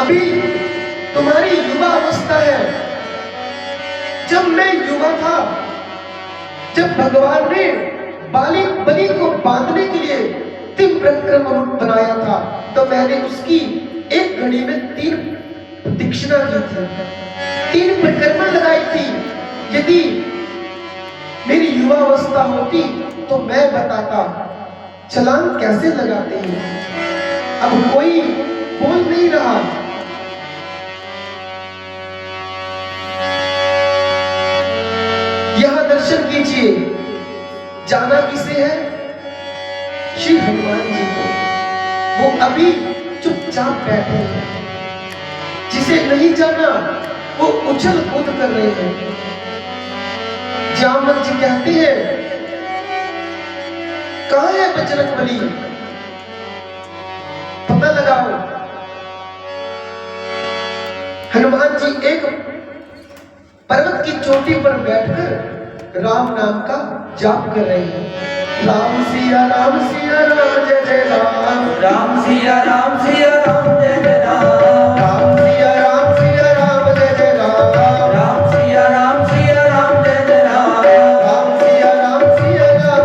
अभी तुम्हारी युवा अवस्था है। जब मैं युवा था, जब भगवान ने बलि को बांधने के लिए तीन परिक्रमा रूप बनाया था, तो मैंने उसकी एक घड़ी में 3 प्रदक्षिणा की थी, 3 परिक्रमा लगाई थी। यदि मेरी युवा अवस्था होती तो मैं बताता छलांग कैसे लगाते हैं। अब कोई बोल नहीं रहा। यहां दर्शन कीजिए, जाना किसे है? श्री हनुमान जी को। वो अभी चुपचाप बैठे हैं। जिसे नहीं जाना वो उछल कूद कर रहे हैं। जामवंत जी कहते हैं, कहां है बजरंगबली? पता लगाओ। हनुमान जी एक पर्वत की चोटी पर बैठकर राम नाम का जाप कर रहे हैं। राम सिया राम जय जय राम, राम सिया राम जय जय राम, राम सिया राम जय जय राम, राम सिया राम जय जय राम, राम सिया राम जय जय राम, राम सिया राम जय राम, राम सिया राम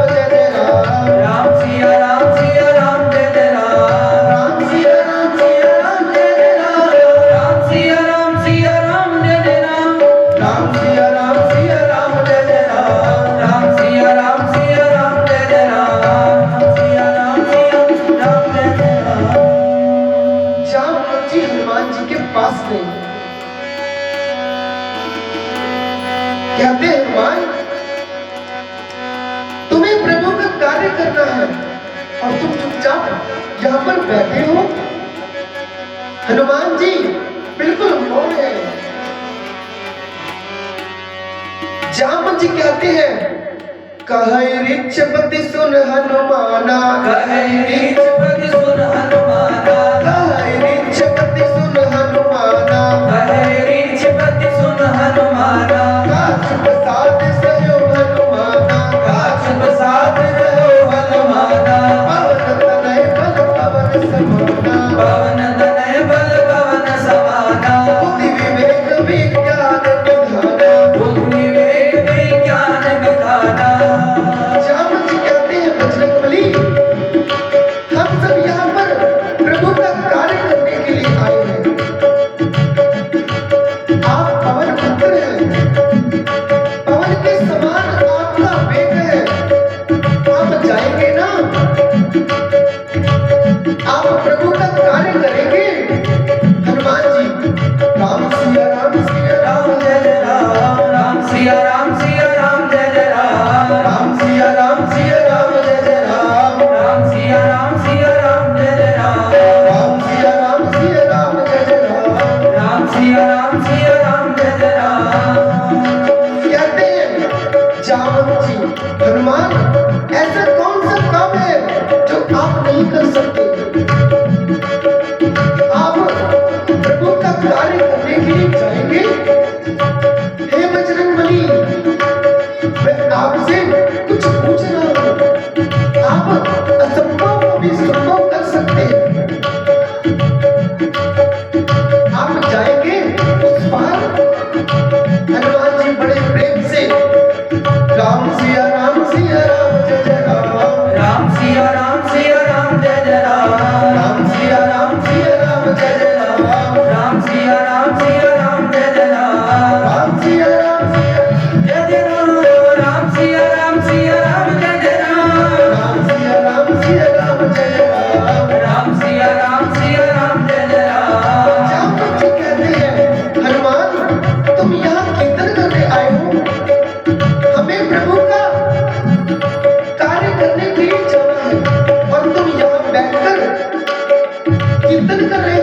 जय जय राम, राम सिया राम जय राम, राम सिया राम जय जय राम, राम सिया राम जय राम, राम सिया राम जय राम। जामवंत जी हनुमान जी के पास गए। कहते हैं, हनुमान तुम्हें प्रभु का कार्य करना है और तुम चुपचाप यहां पर बैठे हो। हनुमान जी बिल्कुल मौन है। जामवंत जी कहते हैं, कहे ऋक्षपति सुन हनुमाना, कहे ऋक्षपति सुन हनुमाना, कहे ऋक्षपति सुन हनुमाना, कहे ऋक्षपति सुन हनुमाना, काछ प्रसाद सहयोग हनुमाना, काछ प्रसाद रहो हनुमाना, पवन तनय बल पवन समाना, पवन तनय बल पवन समाना, बुद्धि विवेक विज्ञान निधाना, बुद्धि विवेक विज्ञान विधाना। जामवंत जी कहते हैं, बजरंगबली हम सब यहाँ पर प्रभु का कार्य करने के लिए आए हैं। आप पवन पुत्र हैं, पवन के समान आपका वेग है। आप जाएंगे ना? आप प्रभु का कार्य करेंगे? हनुमान जी, राम सिया राम जय जय राम, राम सिया राम जय जय राम, राम सिया राम जय जय राम, राम सिया राम जय जय राम, राम सिया राम जय जय राम। राम सिया राम जय जय राम। कहते हैं जामवंत जी, हनुमान ऐसा कौन सा काम है जो आप नहीं कर सकते? आप प्रभु का कार्य करने के लिए जाएंगे? हे बजरंगबली, मैं आपसे कुछ पूछ रहा हूं। आप असंभव को भी संभव कर सकते हैं। आप जाएंगे उस पार? हनुमान जी बड़े प्रेम से, राम सिया राम जय जय राम, राम सिया राम जय जय राम, राम सिया राम जय जय राम, राम सिया राम जय जय राम, राम सिया राम जय जय राम, राम सिया राम जय जय राम, राम सिया राम जय जय राम। राम सिया राम जय जय राम। जामवंत जी कहते हैं, हनुमान तुम यहाँ कीर्तन करने आए हो? हमें प्रभु का कार्य करने के लिए जाना है और तुम यहाँ बैठकर कीर्तन कर रहे हो?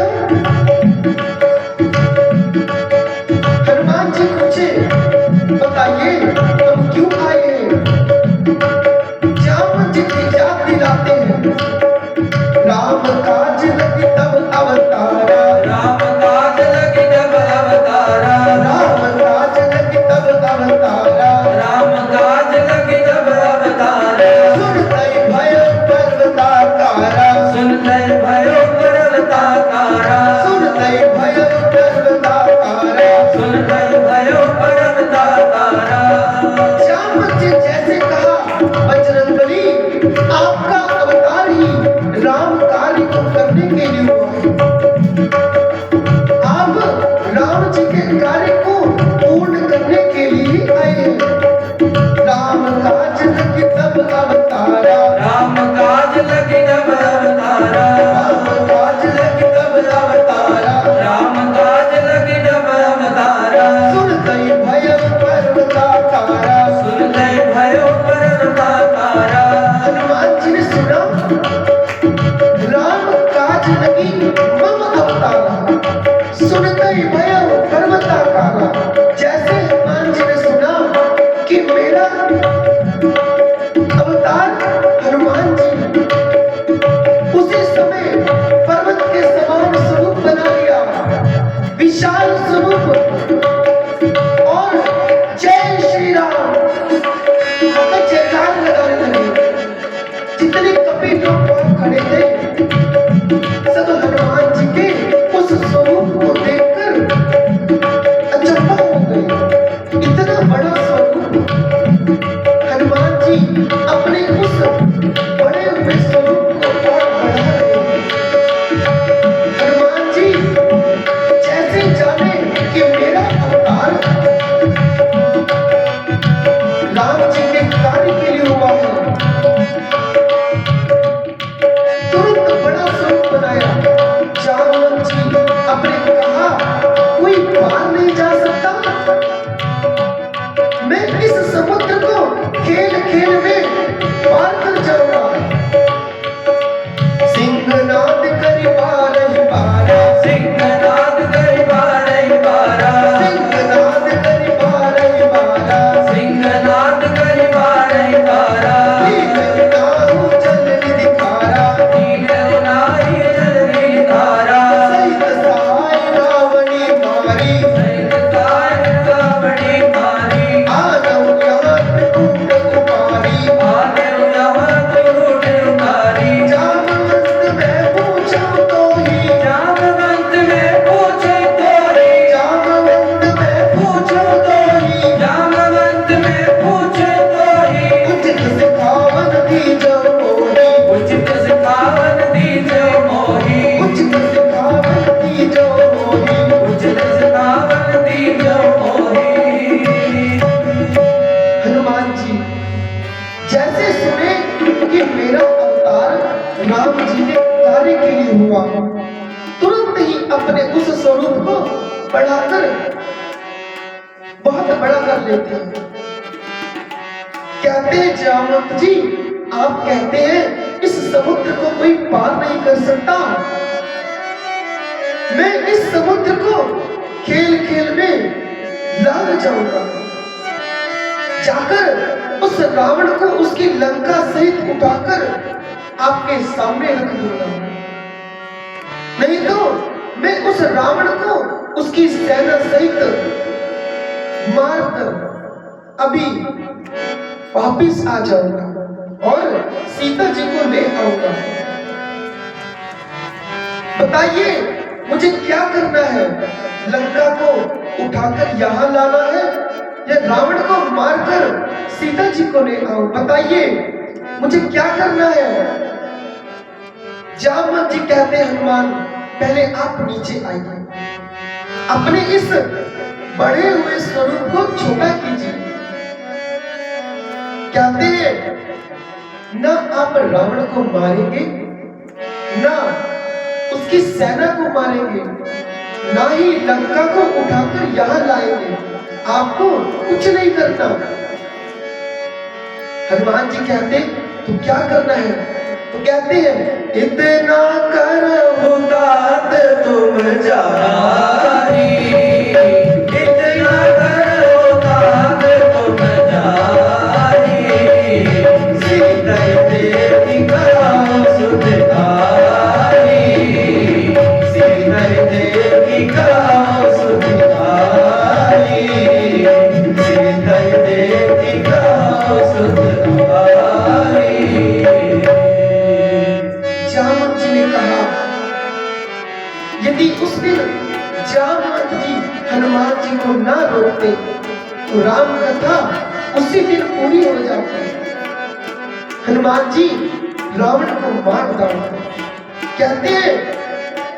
हनुमान जी पूछे, बताइए हम क्यों आए हैं? जामवंत जी याद दिलाते हैं, राम काज लगी तब अवतारा, राम काज लगी जब अवतारा, राम काज लगी तब अवतारा, राम काज लगी जब अवतारा, सुनतई भयो पर्वताकारा, सुनते भयो पर्वताकारा, सुनतई भयो अवतार हनुमान जी उसी समय पर्वत के समान स्वरूप बना लिया, विशाल स्वरूप, और जय श्री राम का जयकार लगाने लगे। जितने कपि लोग वहां खड़े थे सब हनुमान जी के उस स्वरूप को देखकर अचंभा हो गए। इतना बड़ा स्वरूप हनुमान जी अपने उस बड़े हुए स्वरूप को और बढ़ा रहे हैं। हनुमान जी जैसे जाने कि मेरा अवतार राम जी के कार्य के लिए हुआ है, तुरंत बड़ा स्वरूप बनाया। जामवंत जी अपने को कहा, कोई पार नहीं जा सकता, मैं इस समुद्र को खेल खेल में पार कर जाऊंगा। सिंहनाद करि बारहि बारा, सिंहनाद करि बारहि बारा, सिंहनाद करि बारहि बारा, सिंहनाद करि बारहि बारा, लीलहि नाहु जल निधि खारा, लीलहि नाहि जल निधि धारा, सहित सहाय रावणी मारी, सहित सहाय रावणी मारी, आनऊ यहाँ त्रिकूट कुमारी, आनऊ यहाँ त्रिकूट कुमारी, जामवंत मैं पूछूं तो ही, जामवंत मैं पूछूं तो ही, जामवंत मैं पूछूं तो ही, जामवंत मैं पूछूं तो ही, उचित सिखावन दीजो मोही, उचित सिखावन दीजो मोही, उचित सिखावन दीजो मोही। उचित सिखावन दीजो मोही। हनुमान जी जैसे सुने कि मेरा अवतार राम जी के कार्य के लिए हुआ, तुरंत ही अपने उस स्वरूप को बढ़ाकर बहुत बड़ा कर लेते हैं। कहते हैं जामवंत जी, आप कहते हैं इस समुद्र को कोई पार नहीं कर सकता, मैं इस समुद्र को खेल खेल में लांघ जाऊंगा, जाकर उस रावण को उसकी लंका सहित उठाकर आपके सामने रख दूंगा। नहीं तो मैं उस रावण को उसकी सेना सहित मारकर अभी वापिस आ जाऊंगा और सीता जी को ले आऊंगा। बताइए मुझे क्या करना है? लंका को उठाकर यहां लाना है या रावण को मारकर सीता जी को ले आऊं? बताइए मुझे क्या करना है? जामवंत जी कहते हैं, हनुमान पहले आप नीचे आइए, अपने इस बड़े हुए स्वरूप को छोटा कीजिए। कहते हैं ना आप रावण को मारेंगे, ना उसकी सेना को मारेंगे, ना ही लंका को उठाकर यहां लाएंगे, आपको कुछ नहीं करना। हनुमान जी कहते तो क्या करना है? तो कहते हैं इतना करो तात तुम जानी, इतना करो तात तुम जानी, सीता देवी कराओ सुधारी, सीता देवी कराओ सुधारी, सीता देवी कराओ सुधारी। जामवंत जी ने कहा, यदि उस दिन जामवंत जी हनुमान जी को ना रोकते तो राम कथा उसी दिन पूरी हो जाती। हनुमान जी रावण को मार डालते। कहते हैं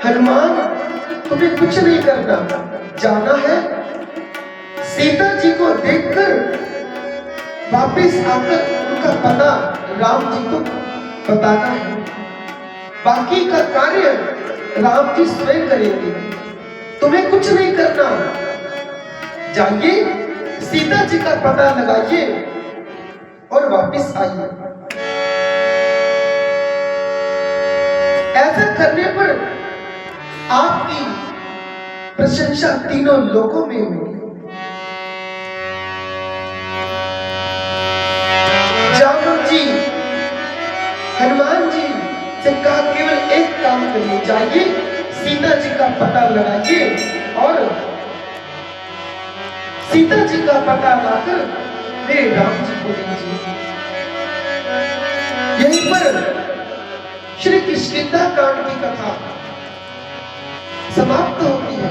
हनुमान तुम्हें कुछ नहीं करना, जाना है सीता जी को देखकर वापिस आकर उनका पता राम जी को बताना है, बाकी का कार्य राम जी स्वयं करेंगे, तुम्हें कुछ नहीं करना। जाइए सीता जी का पता लगाइए और वापिस आइए। ऐसा करने पर आपकी प्रशंसा तीनों लोकों में होगी। काम करिए, जाइए सीता जी का पता लगाइए और सीता जी का पता लाकर मेरे राम जी को दीजिए। यहीं पर श्री किष्किंधा कांड की कथा समाप्त होती है।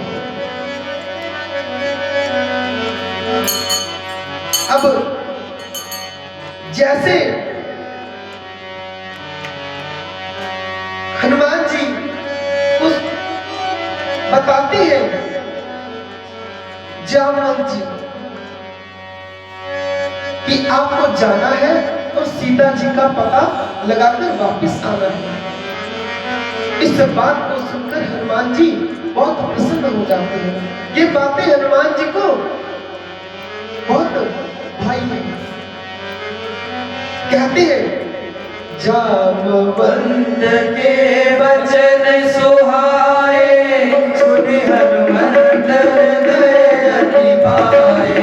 अब जैसे हनुमान जी उस बताते हैं जामवंत जी कि आपको जाना है और सीता जी का पता लगाकर वापस आना है। इस बात को सुनकर हनुमान जी बहुत प्रसन्न हो जाते हैं। ये बातें हनुमान जी को बहुत भाई कहते हैं जामवंत के वचन सुहाए, सुनि हनुमंत हृदय अति भाए।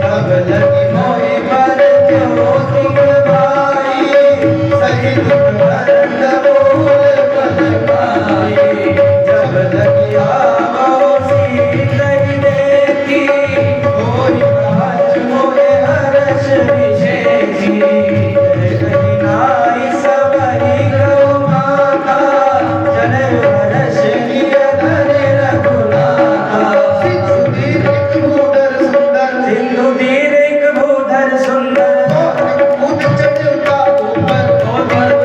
तब लगी मोहि पर ज्योति भाई, सही दुख हरत मूल फल पाए। जब लगी आवो सीता देखी, होई काज मोहे हर्ष विशेषी। नाई सबरी गौ माता, जनय हर्ष लिय धरे रघुनाथा। सिंधु तीर एक भूधर सुंदर, सिंधु तीर एक भूधर सुंदर। कूद चढ़ता ऊपर,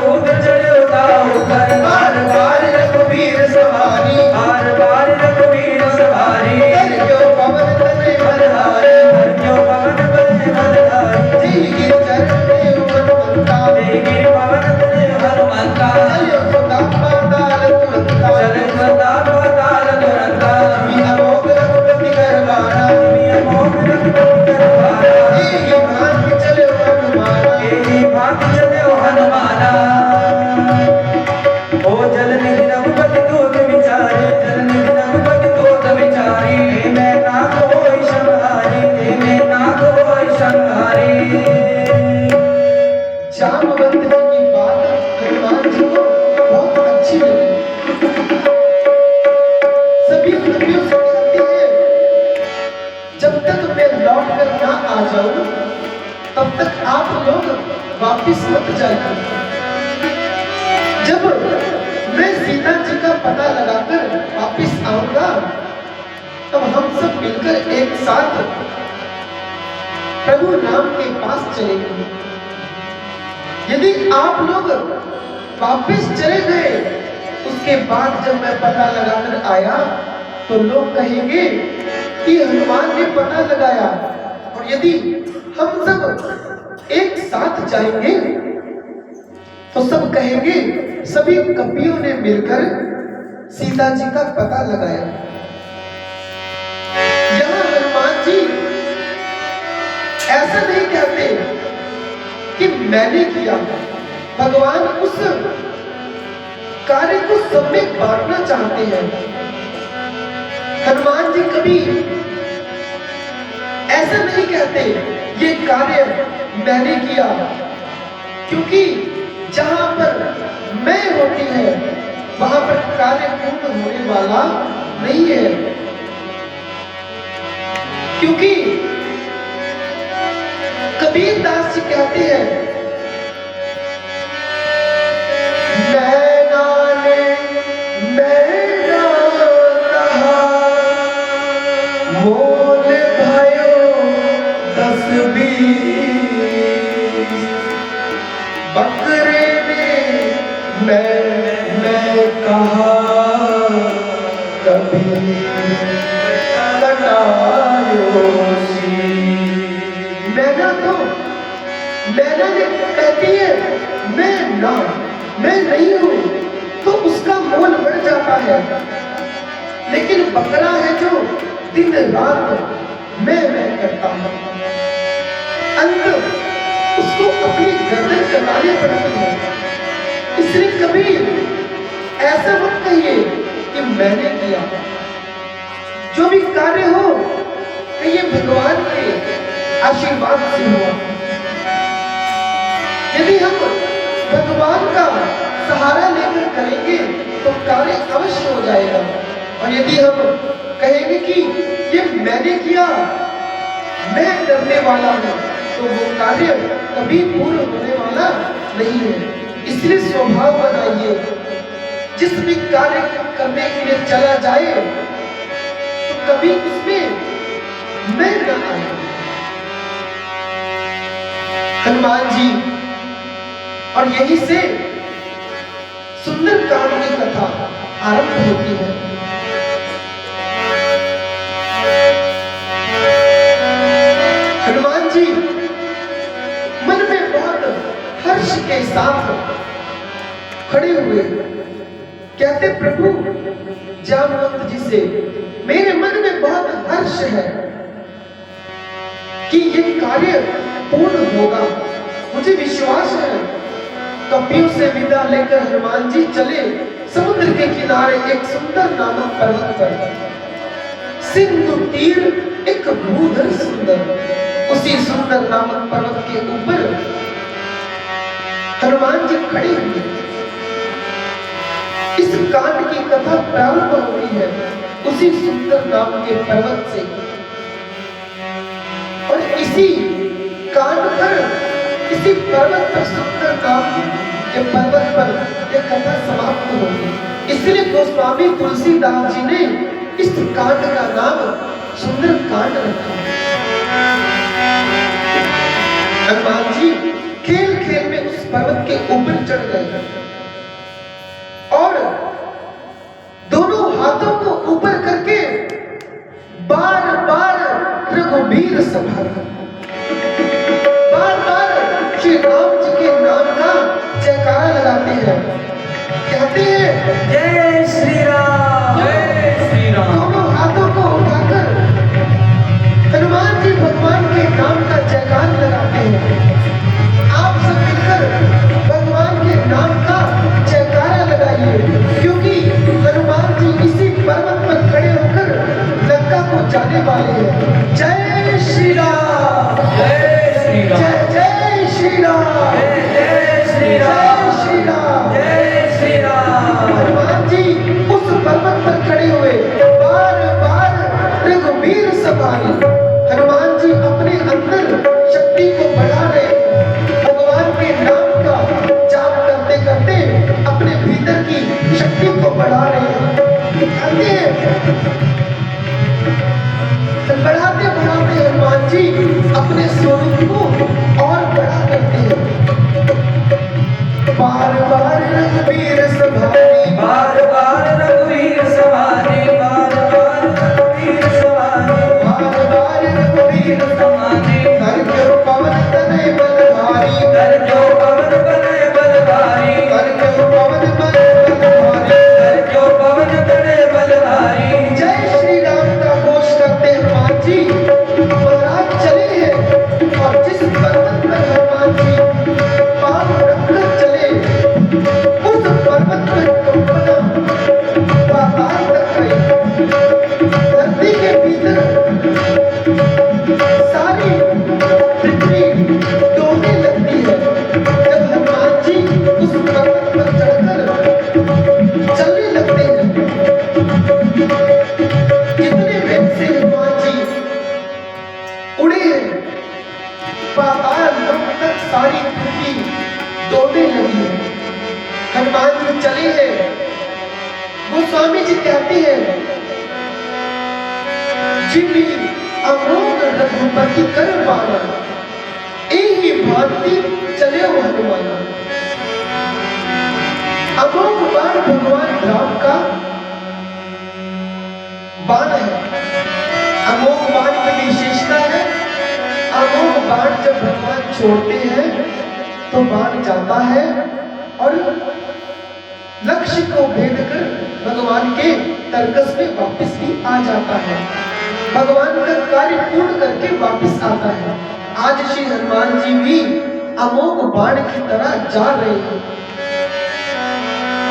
कूद चढ़ता ऊपर। बार बार रघुवीर सवारी, बार बार रघुवीर सवारी। कर क्यों पवन तने बलहारे, कर क्यों पवन तने बलहारे। जी गिर चरण में हनुमंता, गिर पवन तने हनुमंता। चलियो सदा पाताल तुरंता, चलियो सदा पाताल तुरंता। जिमि अमोघ रघुपति करवाना, जिमि अमोघ रघुपति करवाना। एहि भांति चलियो हनुमाना, एहि भांति चलियो हनुमाना। ओ जल निधि रघुपति दूत विचारे, जल निधि रघुपति दूत विचारे। मैं ना कोई संहारी, मैं ना कोई संहारी। जामवंत जी की बात हनुमान जी को बहुत अच्छी लगी। सभी नबियों से कहते हैं जब तक मैं लौट कर ना आ जाऊं तब तक आप लोग वापिस मत जाइए। जब मैं सीता जी का पता लगाकर वापिस आऊंगा तब हम सब मिलकर एक साथ प्रभु राम के पास चलेंगे। यदि आप लोग वापस चले गए उसके बाद जब मैं पता लगाकर आया तो लोग कहेंगे कि हनुमान ने पता लगाया। और यदि हम सब एक साथ जाएंगे तो सब कहेंगे सभी कपियों ने मिलकर सीता जी का पता लगाया। यहां हनुमान जी ऐसा नहीं कहते कि मैंने किया। भगवान उस कार्य को सब में बांटना चाहते हैं। हनुमान जी कभी ऐसा नहीं कहते ये कार्य मैंने किया, क्योंकि जहां पर मैं होती है वहां पर कार्य पूर्ण होने वाला नहीं है। क्योंकि कबीर दास जी कहते हैं मोल भयो 10-20 बकरे ने मैं कहा कभी कटायो सी। मैना ने कहती है मैं नहीं हूं तो उसका मोल बढ़ जाता है। लेकिन बकरा है जो दिन रात मैं करता हूं, अंत उसको अपनी गर्दन कटानी पड़ती है। इसलिए कबीर ऐसा मत कहिए कि मैंने किया। जो भी कार्य हो ये भगवान के आशीर्वाद से हुआ। यदि हम भगवान का सहारा लेकर करेंगे तो कार्य अवश्य हो जाएगा। और यदि हम कहेंगे कि ये मैंने किया, मैं करने वाला हूं, तो वो कार्य कभी पूर्ण होने वाला नहीं है। इसलिए स्वभाव बनाइए, जिस भी कार्य करने के लिए चला जाए तो कभी उसमें मैं न आए। हनुमान जी, और यही से सुंदर कांड की कथा आरंभ होती है। हनुमान जी मन में बहुत हर्ष के साथ खड़े हुए, कहते प्रभु जामवंत जी से, मेरे मन में बहुत हर्ष है कि ये कार्य पूर्ण होगा, मुझे विश्वास है। कपियों से विदा लेकर हनुमान जी चले समुद्र के किनारे एक सुंदर नामक पर्वत पर। सिंधु तीर एक भूधर सुंदर, उसी सुंदर नामक पर्वत के ऊपर हनुमान जी खड़े हुए। इस कांड की कथा प्रारंभ होती है उसी सुंदर नाम के पर्वत से, और इसी कांड पर, इसी पर्वत पर, सुंदर नाम के पर्वत पर यह कथा समाप्त होगी। इसलिए गोस्वामी तुलसीदास जी ने इस कांड का नाम सुंदर कांड रखा। हनुमान जी खेल खेल में उस पर्वत के ऊपर चढ़ गए और दोनों हाथों को ऊपर करके बार बार रघुबीर संभाला, बार बार श्री राम जी के नाम का जयकारा लगाते हैं, कहते हैं जय श्री राम, जय श्री राम। दोनों हाथों को उठाकर हनुमान जी भगवान के नाम का जयकार लगाते हैं। आप सब मिलकर भगवान के नाम का जयकारा लगाइए, क्योंकि हनुमान जी इसी पर्वत पर खड़े होकर लंका को जाने वाले हैं। जय श्री राम, जय श्री राम, जय जय श्री राम, जय श्री राम, जय श्री राम, जय श्री राम। हनुमान जी उस पर्वत पर खड़े हुए बार बार रघुबीर संभाली। हनुमान जी अपने अंदर शक्ति को बढ़ा रहे, भगवान के नाम का जाप करते करते अपने भीतर की शक्ति को बढ़ा रहे हैं। बढ़ाते बढ़ाते हनुमान जी अपने स्वरूप को और बड़ा करते हैं। बार बार रघुबीर संभाली, बार बार रघुवीर सवारी, बार बार रघुवीर सवारी, बार बार रघुबीर सवारी। कर क्यों पवन तनय बलधारी, कर जो पवन बने बलधारी, कर क्यों पवन बलधारी। कर जो पवन बने बलधारी। जय श्री राम का घोष करते हनुमान जी महाराज चले हैं, और जिस पर्वत पर हनुमान जी पांव रखकर चले, उस पर्वत पर कंपना पाताल तक गई। धरती के भीतर सारी पृथ्वी डोलने लगती है जब हनुमान जी उस पर्वत पर चढ़कर चलने लगते हैं। कितने वेग से हनुमान जी उड़े हैं, पाताल लोक तक सारी पृथ्वी डोलने लगी है। हनुमान जी चले हैं, गोस्वामी जी कहते हैं, जिमी अमोघ रघुपति कर पाना, एही भांति चले हो हनुमान। अमोघ बाण भगवान राम का बाण है। अमोघ बाण की विशेषता है, अमोघ बाण जब भगवान छोड़ते हैं तो बाण जाता है और लक्ष्य को भेद कर भगवान के तरकस में वापस भी आ जाता है, भगवान का कार्य पूर्ण करके वापस आता है। आज श्री हनुमान जी भी अमोघ बाण की तरह जा रहे हैं,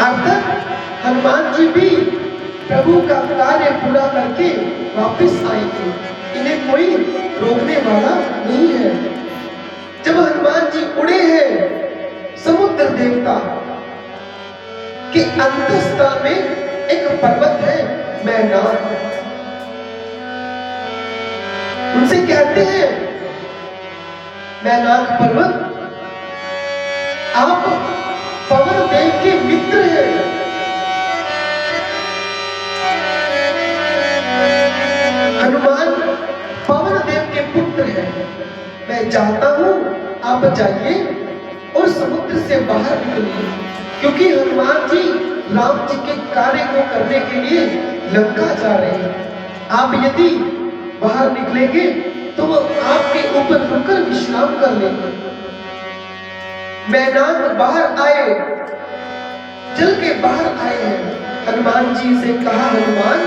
अर्थात हनुमान जी भी प्रभु का कार्य पूरा करके वापस आएंगे, इन्हें कोई रोकने वाला नहीं है। जब हनुमान जी उड़े हैं, समुद्र देवता कि अंतस्थल में एक पर्वत है मैनाक। उनसे कहते हैं मैनाक पर्वत, आप पवन देव के मित्र हैं। हनुमान पवन देव के पुत्र हैं। मैं चाहता हूं आप जाइए और समुद्र से बाहर निकलिए, क्योंकि हनुमान जी राम जी के कार्य को करने के लिए लंका जा रहे हैं। आप यदि बाहर निकलेंगे तो वो आपके ऊपर रुककर विश्राम कर लेंगे। मैनाक बाहर आए, जल के बाहर आए हैं। हनुमान जी से कहा हनुमान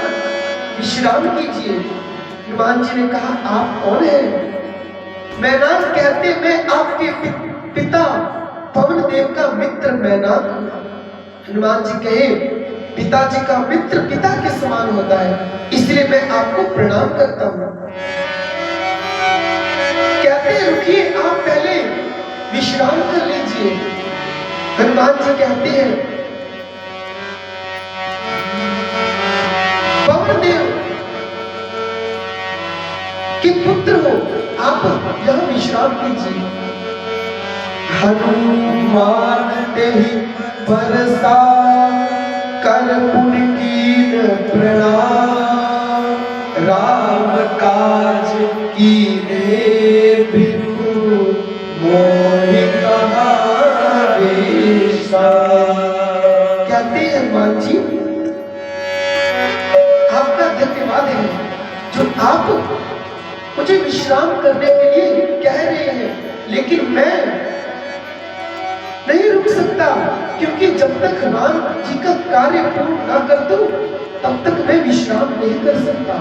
विश्राम कीजिए। हनुमान जी ने कहा आप कौन हैं? मैनाक कहते मैं आपके पिता पवन देव का मित्र मैनाक। हनुमान जी कहे पिताजी का मित्र पिता के समान होता है, इसलिए मैं आपको प्रणाम करता हूं। कहते रुकिए, आप पहले विश्राम कर लीजिए। हनुमान जी कहते हैं पवन देव के पुत्र हो, आप यहां विश्राम कीजिए। हनुमान तेहि बरसा कर पुनि कीन प्रणाम, राम काज कीने बिनु मोहि कहा विश्राम। कहते हैं हनुमान जी आपका धन्यवाद है जो आप मुझे विश्राम करने के लिए कह रहे हैं, लेकिन मैं नहीं रुक सकता, क्योंकि जब तक राम जी का कार्य पूर्ण ना कर दूं तब तक मैं विश्राम नहीं कर सकता।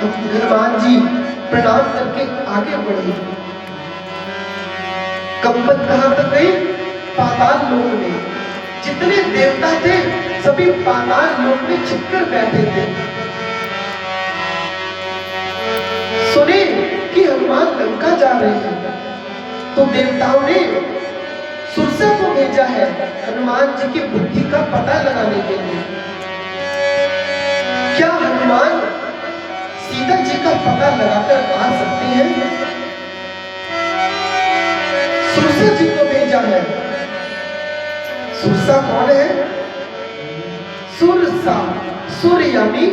हनुमान जी प्रणाम करके आगे बढ़े। कंपन कहां तक गई? पाताल लोक में। जितने देवता थे सभी पाताल लोक में छिपकर बैठे थे। सुने कि हनुमान लंका जा रहे हैं, तो देवताओं ने सुरसा को भेजा है हनुमान जी की बुद्धि का पता लगाने के लिए। क्या हनुमान सीता जी का पता लगाकर आ सकते हैं? सुरसा जी को भेजा है। सुरसा कौन है? सुरसा, सूर्य यानी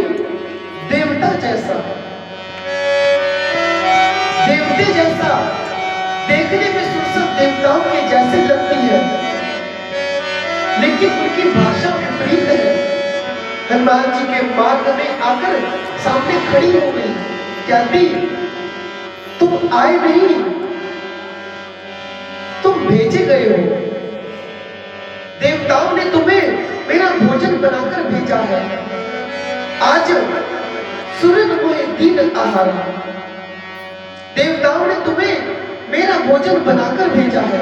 देवता जैसा, देवते जैसा। देखने में सुरसा देवताओं के जैसे लगती है, लेकिन उनकी भाषा विपरीत है। हनुमान जी के मार्ग में आकर सामने खड़ी हो गई, कहती तुम आए नहीं, तुम भेजे गए हो। देवताओं ने तुम्हें मेरा भोजन बनाकर भेजा है। आज सुरन मोहे दीन आहार, देवताओं ने तुम्हें मेरा भोजन बनाकर भेजा है।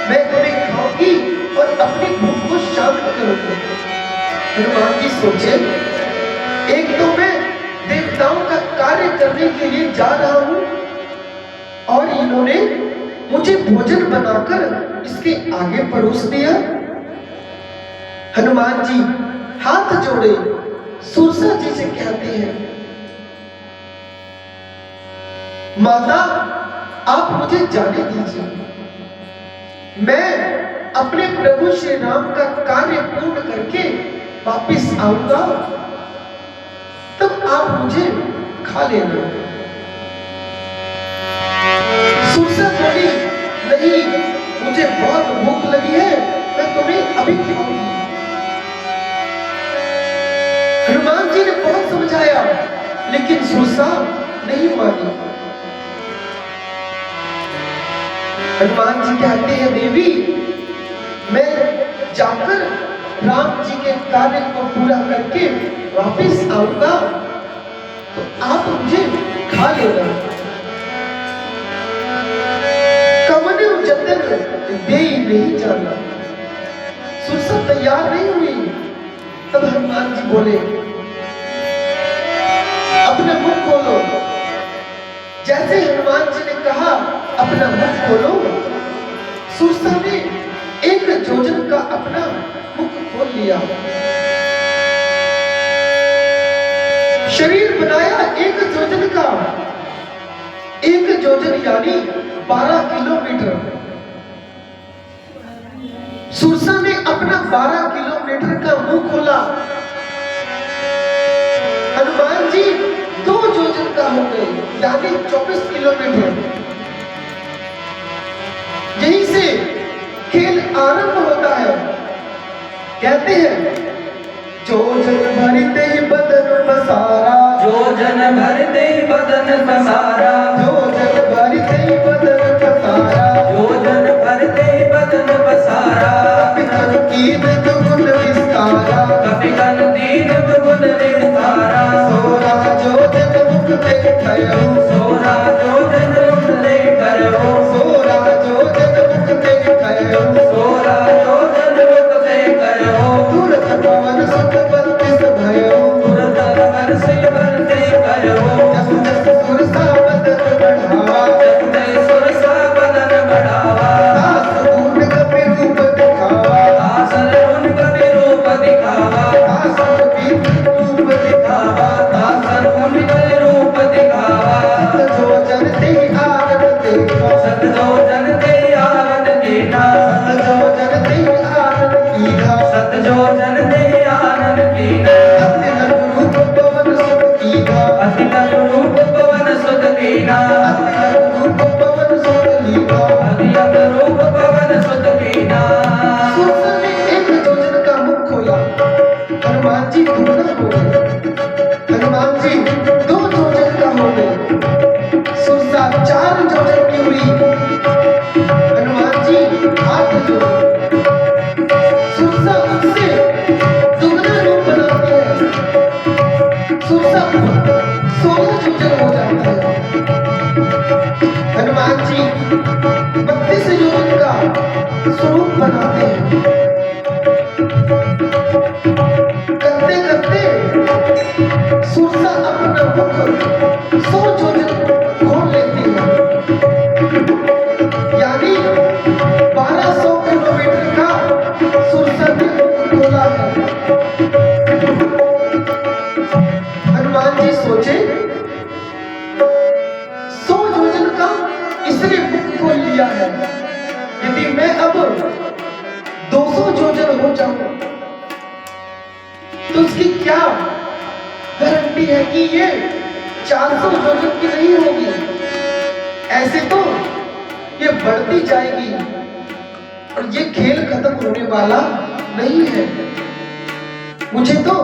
मैं तुम्हें खाऊंगी और अपनी भूख को शांत करूंगी। हनुमान जी सोचे, एक तो मैं देवताओं का कार्य करने के लिए जा रहा हूं और इन्होंने मुझे भोजन बनाकर इसके आगे परोस दिया। हनुमान जी हाथ जोड़े सुरसा जी से कहते हैं माता आप मुझे जाने दीजिए, मैं अपने प्रभु श्री राम का कार्य पूर्ण करके वापिस आऊंगा, तब आप मुझे खा लेना। सुरसा बोली नहीं, मुझे बहुत भूख लगी है, मैं तुम्हें अभी खिलाऊंगी। हनुमान जी ने बहुत समझाया, लेकिन सुरसा नहीं मानी। हनुमान जी कहते हैं देवी मैं जाकर राम जी के कार्य को पूरा करके वापस आऊंगा, तो आप मुझे खा लेना। कमने जतन दे ही नहीं जाना। सुरसा तैयार नहीं हुई। तब हनुमान जी बोले अपना मुख खोलो। जैसे हनुमान जी ने कहा अपना मुख खोलो, सुरसा ने एक योजन का अपना मुख खोल लिया। शरीर बनाया 1 योजन का, 1 योजन यानी 12 किलोमीटर। सुरसा ने अपना 12 किलोमीटर का मुंह खोला। हनुमान जी 2 योजन का हो गए यानी 24 किलोमीटर। यहीं से खेल आरंभ होता है। कहते हैं जोजन भरते ही बदन पसारा, जोजन भरते ही बदन पसारा, जोजन भरते ही बदन पसारा, जोजन भरते ही बदन पसारा। कपि कनकीन दुगुन विस्तारा, कपि कनकीन दुगुन विस्तारा। 16 जोजन मुख देखयो, 16 जोजन मुख देखयो, 16 जोजन मुख देखयो, 16 जोजन मुख देखयो। तुरत पवन सुत 32 भयो, तुरत पवन सुत 32 भयो। जस जस सुरसा बदन बढ़ावा, जस जस सुरसा बदन बढ़ावा। दास गुण कपि रूप दिखावा, दासन गुण कपि रूप दिखावा, दास रूप दिखावा। दासन गुण कपि रूप दिखावा। सत जोजन ते आनंद देखो, सत जोजन ते आनंद कीना, सत जोजन ते आनंद कीना। सत जोजन ते आनंद कीना। अति लघु रूप पवन सुत कीना, अति लघु रूप पवन सुत कीना, अति लघु रूप पवन सुत कीना। अति लघु रूप पवन सुत कीना। सुरसा ने 1 योजन का मुख खोला। हनुमान जी दुगना हो गए, हनुमान जी 2 योजन का हो गए। सुरसा 4 योजन की हुई, हनुमान जी 8 योजन। सुरसा उससे दुगना रूप बनाती है। सुरसा 16 योजन हो जाती है। हनुमान जी 32 योजन का स्वरूप बनाते हैं। करते करते सुरसा अपना मुख 100 योजन खोल लेती है, यानी 1200 किलोमीटर का सुरसा ने मुख खोला है। हनुमान जी सोचे 100 योजन का इसने मुख खोल लिया है, यदि मैं अब 200 योजन हो जाऊं तो उसकी क्या गारंटी है कि ये 400 योजन की नहीं होगी। ऐसे तो ये बढ़ती जाएगी और ये खेल खत्म होने वाला नहीं है। मुझे तो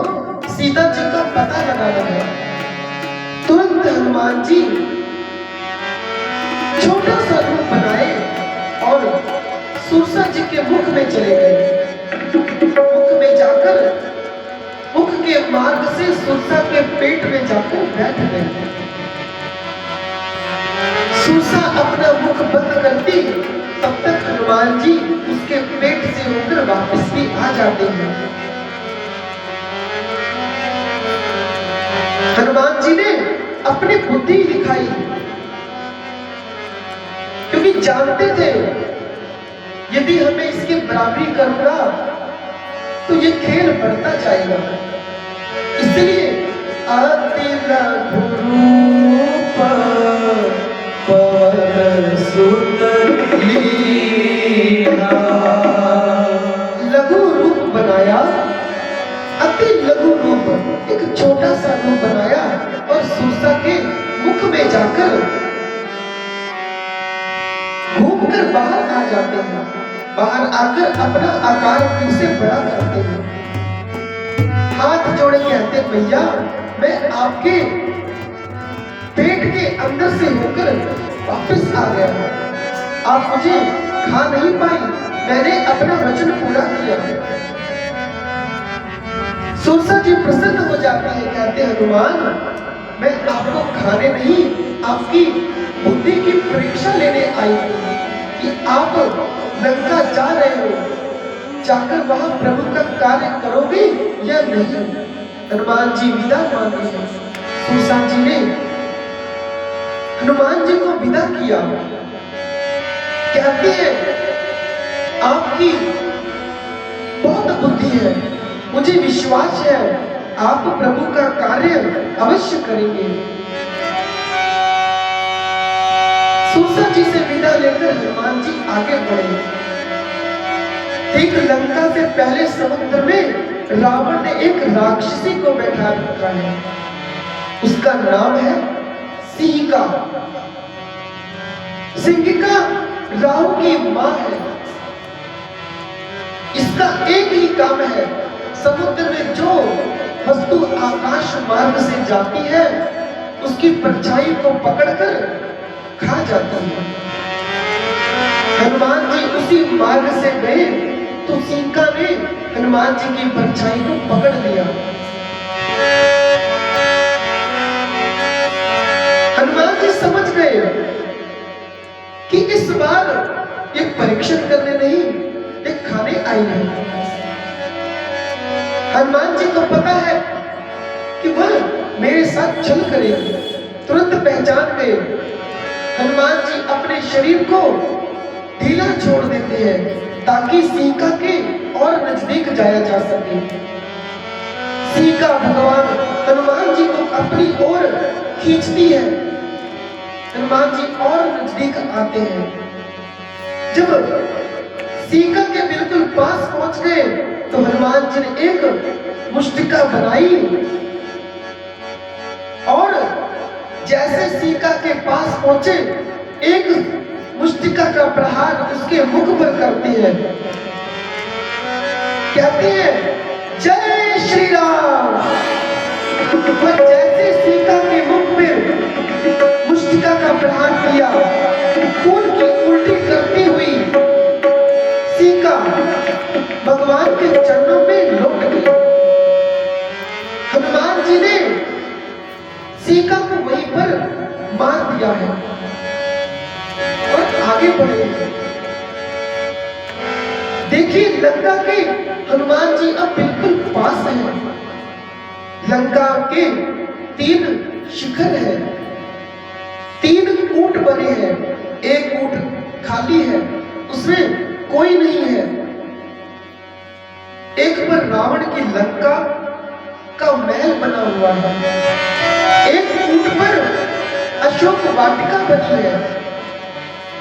सीता जी का पता लगाना है। तुरंत हनुमान जी छोटा सा रूप बनाए और सुरसा जी के मुख में चले गए। मुख में जाकर मुख के मार्ग से सुरसा के पेट में जाकर बैठ गए। सुरसा अपना मुख बंद करती, तब तक हनुमान जी उसके पेट से होकर वापस भी आ जाते हैं। हनुमान जी ने अपनी बुद्धि दिखाई, क्योंकि जानते थे यदि हमें इसकी बराबरी करूंगा तो ये खेल बढ़ता जाएगा। इसलिए अति लघु रूप पवन सुत लीना, लघु रूप बनाया, अति लघु रूप, एक छोटा सा रूप बनाया और सुरसा के मुख में जाकर घूमकर बाहर आ जाते हैं। बाहर आकर अपना आकार उसे बड़ा करते हैं। हाथ जोड़े कहते भैया मैं आपके पेट के अंदर से होकर वापस आ गया हूं, आप मुझे खा नहीं पाई, मैंने अपना वचन पूरा किया। सुरसा जी प्रसन्न हो जाती है, कहते हनुमान मैं आपको खाने नहीं आपकी बुद्धि की परीक्षा लेने आई हूं कि आप लंका जा रहे हो, जाकर वहां प्रभु का कार्य करोगे या नहीं। हनुमान जी विदा मांगे हैं। सुरसा जी ने हनुमान जी को विदा किया। कहते हैं आपकी है, मुझे विश्वास है आप प्रभु का कार्य अवश्य करेंगे। सूसा जी से विदा लेकर हनुमान जी आगे बढ़े। ठीक लंका से पहले समुद्र में रावण ने एक राक्षसी को बैठा रखा है, उसका नाम है सिंहिका। सिंहिका राहु की मां है। इसका एक ही काम है, समुद्र में जो वस्तु आकाश मार्ग से जाती है उसकी परछाई को पकड़कर खा जाती है। हनुमान जी उसी मार्ग से गए तो सिंहिका ने हनुमान जी की परछाई को पकड़ लिया। हनुमान जी समझ गए कि इस बार ये परीक्षण करने नहीं, ये खाने आई है। हनुमान जी को पता है कि वह मेरे साथ चल करेगी। तुरंत पहचान गए। हनुमान जी अपने शरीर को ढीला छोड़ देते हैं ताकि सिंहिका के और नजदीक जाया जा सके। सिंहिका भगवान हनुमान जी को अपनी ओर खींचती है। हनुमान जी और नजदीक आते हैं। जब सिंहिका के बिल्कुल पास पहुंच गए तो हनुमान जी ने एक मुष्टिका बनाई और जैसे सिंहिका के पास पहुंचे एक मुष्टिका का प्रहार उसके मुख पर करते हैं। कहते हैं जय श्री राम। पर जैसे सिंहिका के मुख पे मुष्टिका का प्रहार किया, खून की उल्टी करती हुई सिंहिका भगवान के चरणों में लौट गई। हनुमान जी ने सिंहिका को वहीं पर मार दिया है और आगे बढ़े। देखिए लंका के हनुमान जी अब बिल्कुल पास हैं। लंका के 3 शिखर है, 3 ऊंट बने हैं। एक ऊंट खाली है, उसमें कोई नहीं है। एक पर रावण की लंका का महल बना हुआ है, एक ऊंट पर अशोक वाटिका बनी है।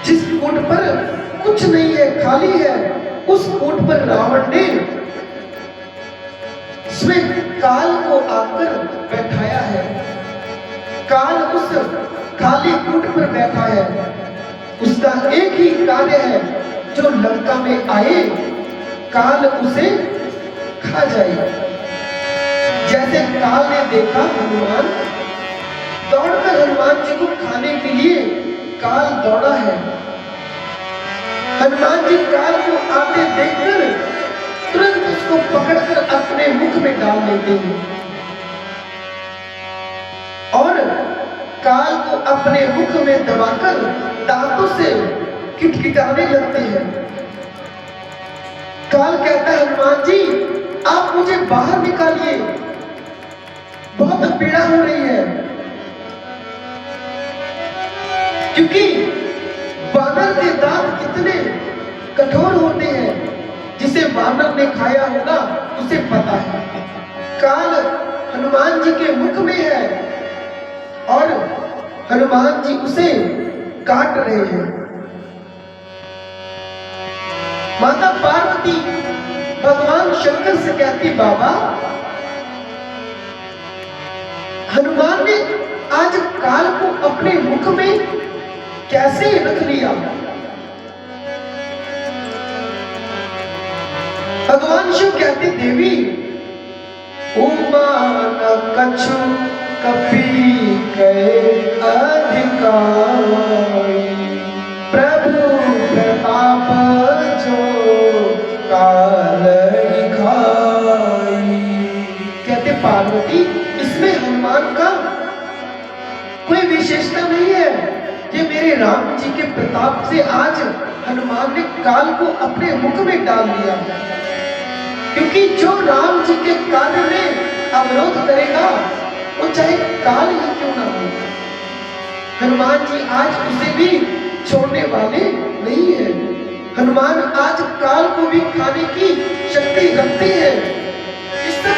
जिस ऊंट पर कुछ नहीं है, खाली है, उस ऊंट पर रावण ने उसमें काल को आकर बैठाया है। काल उस खाली ऊंट पर बैठा है। उसका एक ही कार्य है, जो लंका में आए काल उसे खा जाए। जैसे काल ने देखा हनुमान, दौड़कर हनुमान जी को खाने के लिए काल दौड़ा है। हनुमान जी काल को आते देखकर तुरंत उसको पकड़कर अपने मुख में डाल लेते हैं और काल को अपने मुख में दबाकर दांतों से किटकिटाने लगते हैं। काल कहता है हनुमान जी आप मुझे बाहर निकालिए, बहुत पीड़ा हो रही है। क्योंकि बानर के दांत कितने कठोर होते हैं, जिसे वानर ने खाया होगा उसे पता है। काल हनुमान जी के मुख में है और हनुमान जी उसे काट रहे हैं। माता पार्वती भगवान शंकर से कहती बाबा हनुमान ने आज काल को अपने मुख में कैसे रख लिया। भगवान शिव कहते देवी उमा न कछु कपि कहे अधिकारी, प्रभु प्रताप जो काल खाई। कहते पार्वती इसमें हनुमान का कोई विशेषता नहीं है। ये मेरे राम जी के प्रताप से आज हनुमान ने काल को अपने मुख में डाल लिया। क्योंकि जो राम जी के कार्य में अवरोध करेगा वो चाहे काल ही क्यों ना हो, हनुमान जी आज उसे भी छोड़ने वाले नहीं है। हनुमान आज काल को भी खाने की शक्ति रखते हैं। इस सब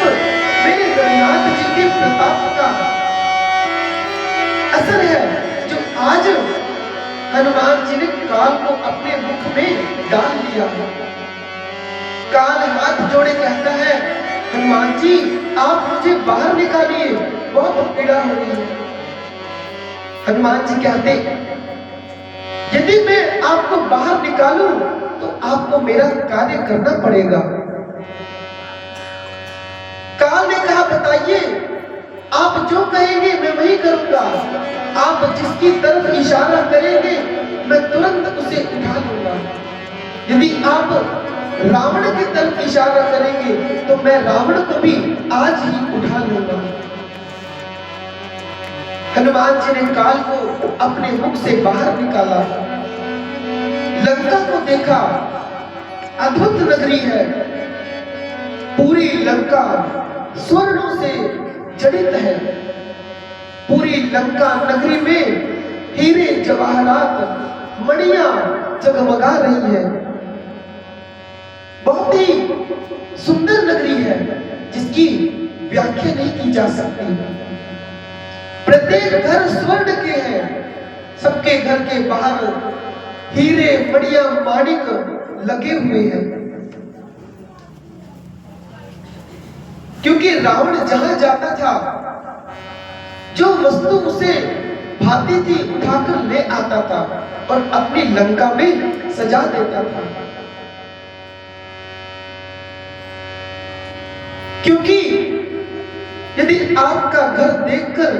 मेरे गणनाथ जी के प्रताप का असर है, जो आज हनुमान जी ने काल को अपने मुख में डाल लिया है। काल हाथ जोड़े कहता है, हनुमान जी आप मुझे बाहर निकालिए, बहुत पीड़ा हो रही है। हनुमान जी कहते, यदि मैं आपको बाहर निकालूं तो आपको मेरा कार्य करना पड़ेगा। काल ने कहा, बताइए आप जो कहेंगे मैं वही करूंगा। आप जिसकी तरफ इशारा करेंगे मैं तुरंत उसे उठा लूंगा। यदि आप रावण की तरफ इशारा करेंगे तो मैं रावण को भी आज ही उठा लूंगा। हनुमान जी ने काल को अपने मुख से बाहर निकाला, लंका को देखा, अद्भुत नगरी है। पूरी लंका स्वर्णों से जड़ित है। पूरी लंका नगरी में हीरे जवाहरात मणियां जगमगा रही है। बहुत ही सुंदर नगरी है, जिसकी व्याख्या नहीं की जा सकती। प्रत्येक घर स्वर्ण के हैं। सबके घर के बाहर हीरे मणियां माणिक लगे हुए हैं। क्योंकि रावण जहां जाता था, जो वस्तु उसे भाती थी उठाकर ले आता था और अपनी लंका में सजा देता था। क्योंकि यदि आपका घर देखकर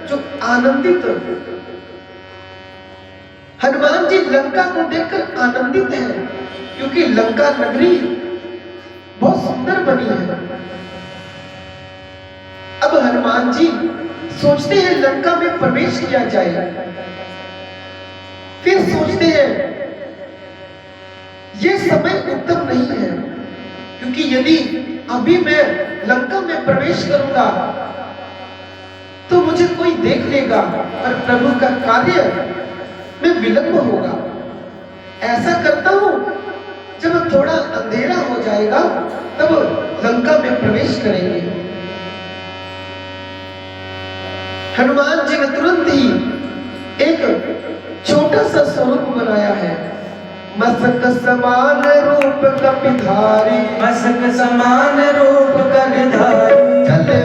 जो आनंदित, हनुमान जी लंका को देखकर आनंदित हैं, क्योंकि लंका नगरी बहुत सुंदर बनी है। अब हनुमान जी सोचते हैं लंका में प्रवेश किया जाए। फिर सोचते हैं यह समय उत्तम नहीं है, क्योंकि यदि अभी मैं लंका में प्रवेश करूंगा तो मुझे कोई देख लेगा और प्रभु का कार्य में विलंब होगा। ऐसा करता हूं, जब थोड़ा अंधेरा हो जाएगा तब लंका में प्रवेश करेंगे। हनुमान जी ने तुरंत ही एक छोटा सा स्वरूप बनाया है। मस्तक समान रूप कपिधारी, मस्तक समान रूप कपिधारी, चले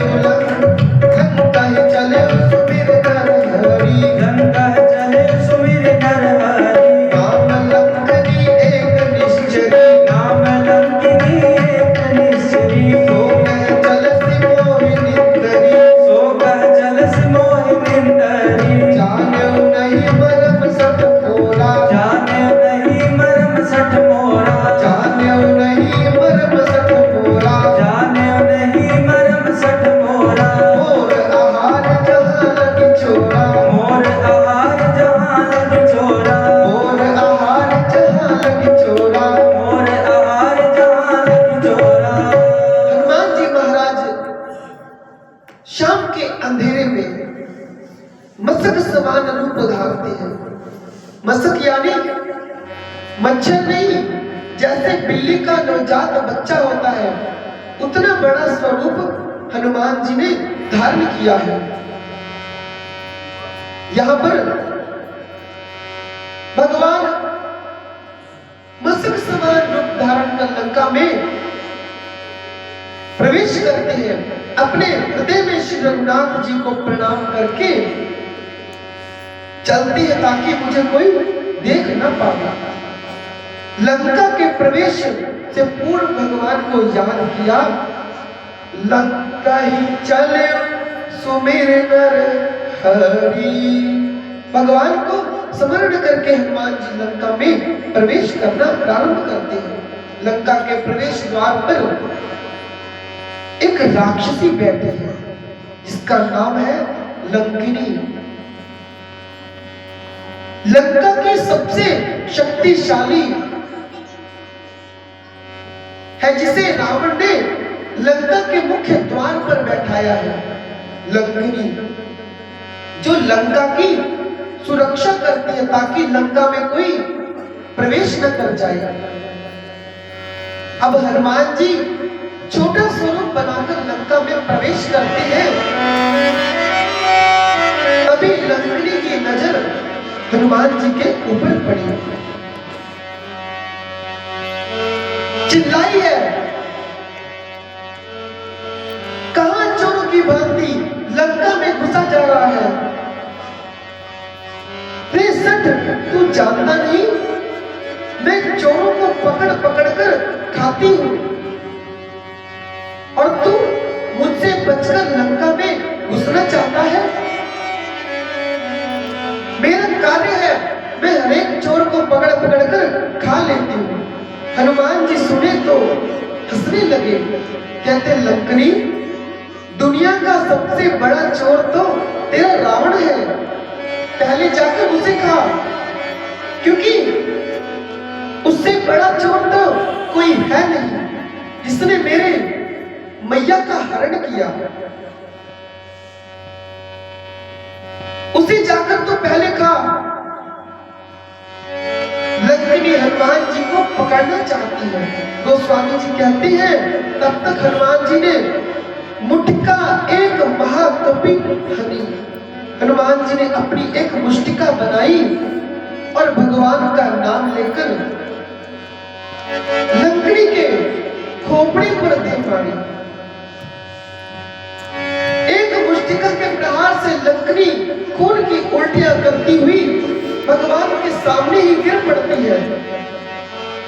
लंका ही चले सुमिर नर हरि, लंका चले सुमिर नर हरि। नाम लंकनी एक निश्चरी, नाम लंकिनी एक निश्चरी। सो कह जलसि मोहिनी तरी, सो कह जलसि मोहिनी तरी। जानेउ नहीं मरम सठ मोरा, जानेउ नहीं मरम सठ मोरा, जानेउ नहीं मरम सठ मोरा। जानेउ नहीं मरम सठ मोरा। मोर आहार जहाँ लगी छोरा, मोर आहार जहाँ लगी छोरा, मोर आहार जहाँ लगी छोरा। मोर आहार जहाँ लगी छोरा। हनुमान जी महाराज शाम के अंधेरे में मस्तक समान रूप धारते हैं। मस्तक यानी मच्छर नहीं, जैसे बिल्ली का नवजात बच्चा होता है उतना बड़ा स्वरूप हनुमान जी ने धारण किया है। यहां पर भगवान मस्तक समान रूप धारण कर लंका में प्रवेश करते हैं। अपने हृदय में श्री रघुनाथ जी को प्रणाम करके चलते हैं, ताकि मुझे कोई देख न पाए। लंका के प्रवेश से पूर्व भगवान को याद किया। लंका ही चले सुमिर नर हरि, भगवान को स्मरण करके हनुमान जी लंका में प्रवेश करना प्रारंभ करते हैं। लंका के प्रवेश द्वार पर एक राक्षसी बैठी है, जिसका नाम है लंकिनी। लंका की सबसे शक्तिशाली है, जिसे रावण ने लंका के मुख्य द्वार पर बैठाया है। लंकिनी जो लंका की सुरक्षा करती है, ताकि लंका में कोई प्रवेश न कर जाए। अब हनुमान जी छोटा स्वरूप बनाकर लंका में प्रवेश करते हैं। तभी लंकनी की नजर हनुमान जी के ऊपर पड़ी, चिल्लाई है, कहां चोरों की भांति लंका में घुसा जा रहा है? बेसठ, तू जानता नहीं मैं चोरों को पकड़ पकड़ कर खाती हूं और तू मुझसे बचकर लंका में घुसना चाहता है? मेरा कार्य है, मैं हर एक चोर को पकड़ पकड़ कर खा लेती हूँ। हनुमान जी सुने तो हंसने लगे, कहते लंकनी, दुनिया का सबसे बड़ा चोर तो तेरा रावण है, पहले जाकर उसे खा, क्योंकि उससे बड़ा चोर तो कोई है नहीं जिसने मेरे मैया का हरण किया। उसे जाकर तो पहले खा। लंकनी हनुमान जी को पकड़ना चाहती है। गोस्वामी जी कहते हैं तब तक हनुमान जी ने मुट्ठिका एक महाकपि हनी, हनुमान जी ने अपनी एक मुष्टिका बनाई और भगवान का नाम लेकर लंकड़ी के खोपड़ी पर दे मारी। एक मुष्टिका के प्रहार से लंकड़ी खून की उल्टियां करती हुई भगवान के सामने ही गिर पड़ती है।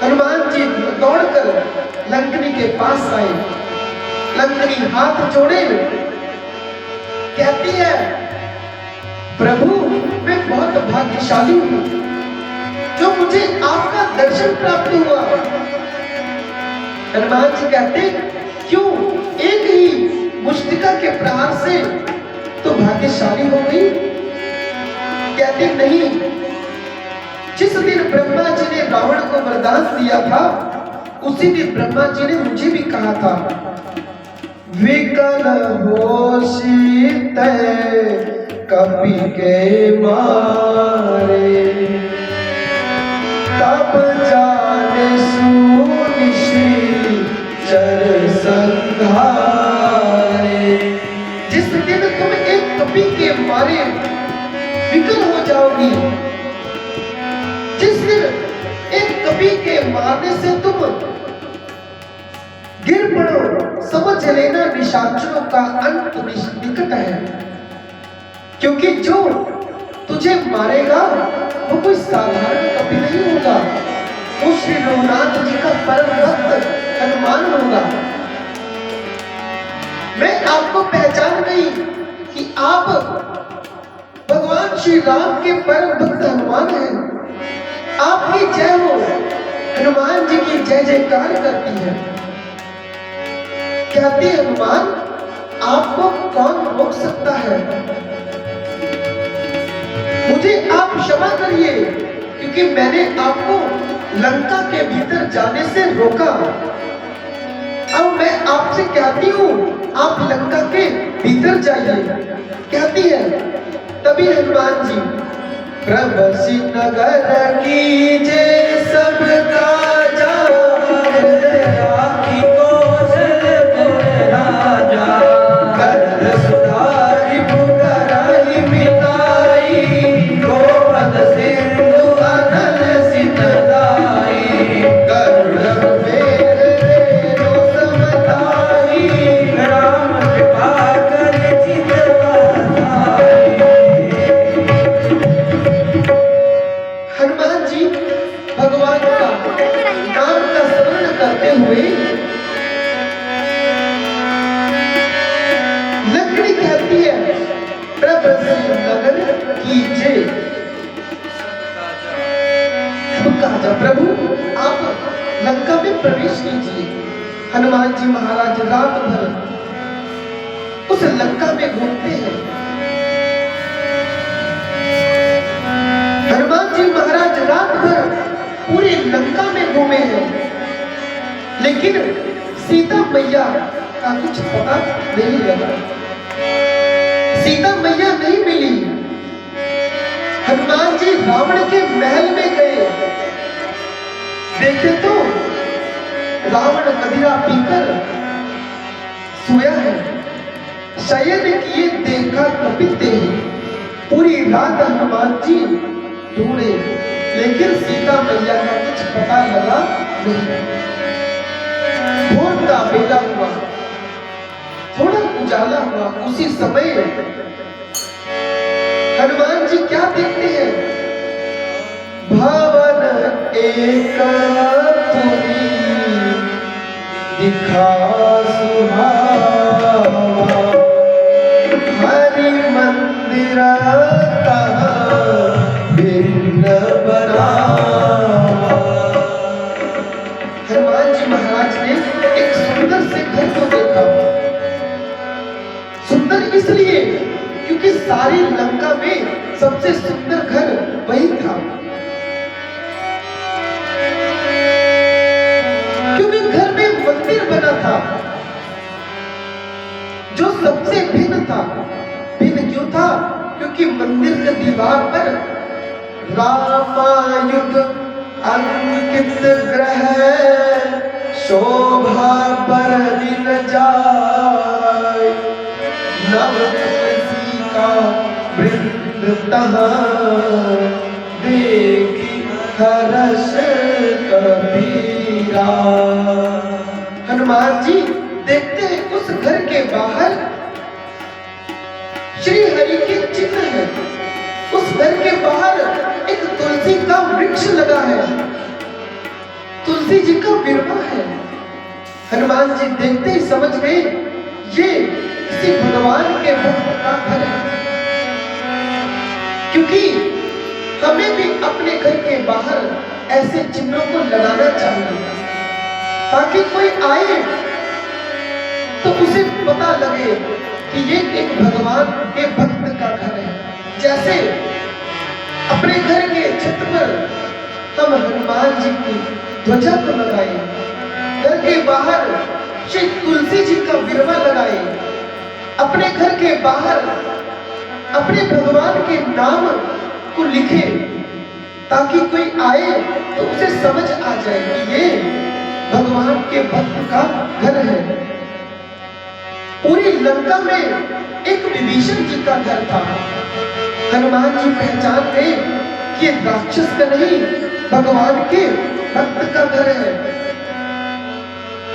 हनुमान जी दौड़कर लंकनी के पास आए। लंकनी हाथ जोड़े कहती है, प्रभु मैं बहुत भाग्यशाली हूं जो मुझे आपका दर्शन प्राप्त हुआ। हनुमान जी कहते, क्यों, एक ही मुष्टिका के प्रहार से तो भाग्यशाली हो गई? कहते नहीं, जिस दिन ब्रह्मा जी ने रावण को वरदान दिया था उसी दिन ब्रह्मा जी ने मुझे भी कहा था, विकल होशी कपि के मारे, तब जाने सुनिश्चर संधारे। जिस दिन तुम एक कपि के मारे विकल हो जाओगी, जिस दिन एक कपि के मारने से तुम गिर पड़ो, समझ लेना निशाचरों का अंत निकट है। क्योंकि जो तुझे मारेगा वो कोई साधारण कपि नहीं होगा, वो श्री रघुनाथ जी का परम भक्त हनुमान होगा। मैं आपको पहचान गई कि आप भगवान श्री राम के परम भक्त हनुमान हैं। आपकी जय हो, हनुमान जी की जय जयकार करती है। कहती हनुमान, आपको कौन रोक सकता है? मुझे आप क्षमा करिए क्योंकि मैंने आपको लंका के भीतर जाने से रोका। अब मैं आपसे कहती हूँ आप लंका के भीतर जाइए। कहती है, तभी हनुमान जी, प्रभसी नगर की जय सबका राखी कौशलपुर राजा, कर सुधारी पुकाराई मिताई, गोपद सिंधु अनल सितदाई, गरुड़ मेर रेणु समताई, राम कृपा कर चितवाई। हनुमान जी भगवान का नाम का स्मरण करते हुए लंकड़ी कहती है, प्रभसी नगर की जय सबका जा। प्रभु आप लंका में प्रवेश कीजिए। हनुमान जी महाराज रात भर उस लंका में घूमते हैं। हनुमान जी महाराज रात भर पूरी लंका में घूमे हैं, लेकिन सीता मैया का कुछ पता नहीं लगा। सीता मैया नहीं मिली। हनुमान जी रावण के महल में गए, देखे तो रावण मदिरा पीकर सोया है, शायद कि ये देखा तपिते पूरी रात हनुमान जी ढूंढे, लेकिन सीता मैया का कुछ पता लगा नहीं। भोर का बेला हुआ, थोड़ा उजाला हुआ, उसी समय हनुमान जी क्या देखते हैं? भवन एक पुरी दिखा सुहावा, हरि मंदिर भिन्न बनावा। हनुमान जी महाराज ने एक सुंदर से घर को देखा। सुंदर इसलिए क्योंकि सारी लंका में सबसे सुंदर घर वही था, क्योंकि घर में मंदिर बना था जो सबसे भिन्न था। भिन्न क्यों था? क्योंकि मंदिर के दीवार पर रामायुध अंकित ग्रह शोभा पर दिन जाय, नव तुलसी का वृंद तहाँ देखी हर्ष कबीरा। हनुमान जी देखते हैं उस घर के बाहर श्री हरि के चिन्ह है। उस घर के बाहर एक तुलसी का वृक्ष लगा है, तुलसी जी का विरह है। हनुमान जी देखते ही समझ गए ये किसी भगवान के भक्त का घर है, क्योंकि हमें भी अपने घर के बाहर ऐसे चिन्हों को लगाना चाहिए ताकि कोई आए तो उसे पता लगे कि ये एक भगवान के भक्त का घर है। जैसे अपने घर के छत पर हम हनुमान जी की ध्वजा को लगाए, घर के बाहर श्री तुलसी जी का विरवा लगाए, अपने घर के बाहर अपने भगवान के नाम को लिखे ताकि कोई आए तो उसे समझ आ जाए कि ये भगवान के भक्त का घर है। पूरी लंका में एक विभीषण जी का घर था। हनुमान जी पहचान गए कि ये राक्षस का नहीं, भगवान के भक्त का घर है।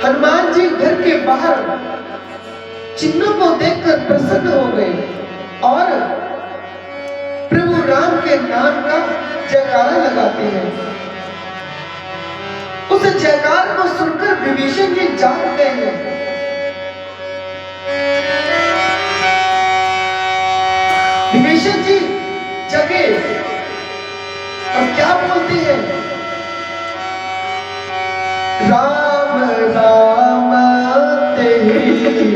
हनुमान जी घर के बाहर चिन्हों को देखकर प्रसन्न हो गए और प्रभु राम के नाम का जयकारा लगाते हैं। उस जयकार को सुनकर विभीषण जी जाग गए हैं। विभीषण जी जगे और क्या बोलते हैं? राम राम तेरी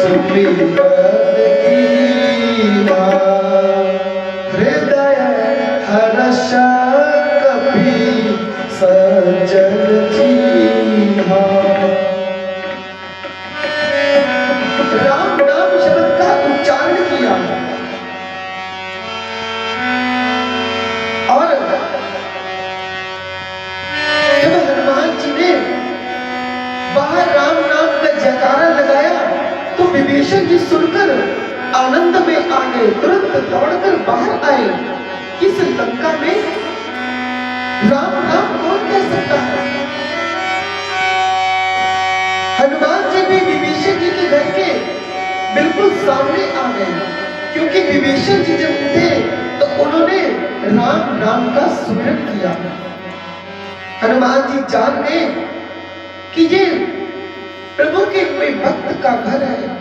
सुमिरन कीना, हृदय हर्ष कपि सज्जन जीवा। राम नाम शब्द का उच्चारण किया और जब हनुमान जी ने बाहर राम नाम का जयकारा लगाया तो विभीषण जी सुनकर आनंद में आ गए, तुरंत दौड़कर बाहर आए। इस लंका में राम नाम कौन कह सकता है? हनुमान जी भी विभीषण जी के घर के बिल्कुल सामने आ गए, क्योंकि विभीषण जी जब उठे तो उन्होंने राम नाम का सुमिरन किया। हनुमान जी जान गए कि ये प्रभु के कोई भक्त का घर है,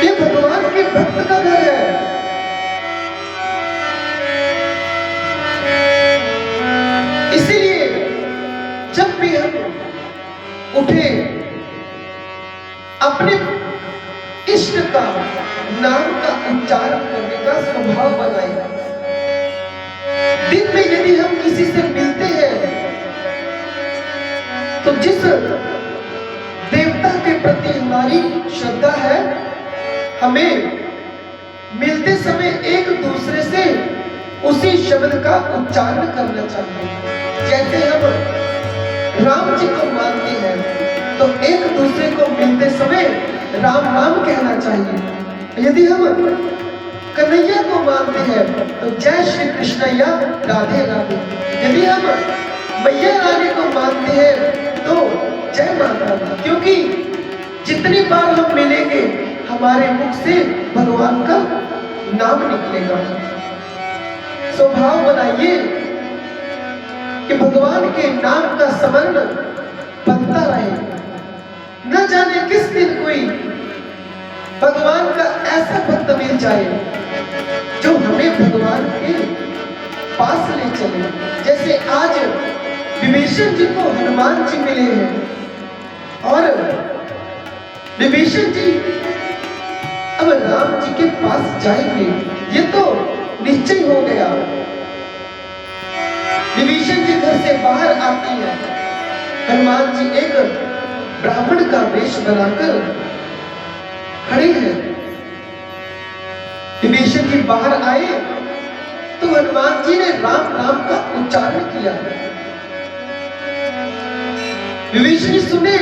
ये भगवान के भक्त का घर है। इसीलिए जब भी हम उठे अपने इष्ट का नाम का उच्चारण करने का स्वभाव बनाए। दिन में यदि हम किसी से मिलते हैं तो जिस देवता के प्रति हमारी श्रद्धा है, हमें मिलते समय एक दूसरे से उसी शब्द का उच्चारण करना चाहिए। जैसे हम राम जी को मानते हैं तो एक दूसरे को मिलते समय राम राम कहना चाहिए। यदि हम कन्हैया को मानते हैं तो जय श्री कृष्ण या राधे राधे। यदि हम मैया रानी को मानते हैं तो जय माता दी। क्योंकि जितनी बार हम मिलेंगे हमारे मुख से भगवान का नाम निकलेगा। स्वभाव बनाइए कि भगवान के नाम का स्मरण बनता रहे। न जाने किस दिन कोई भगवान का ऐसा भक्त मिल जाए जो हमें भगवान के पास ले चले। जैसे आज विभीषण जी को हनुमान जी मिले हैं और विभीषण जी अब राम जी के पास जाएंगे, ये तो निश्चय हो गया। विभीषण जी घर से बाहर आते हैं। हनुमान जी एक ब्राह्मण का वेश बनाकर खड़े हैं। विभीषण जी बाहर आए तो हनुमान जी ने राम नाम का उच्चारण किया। विभीषण जी सुने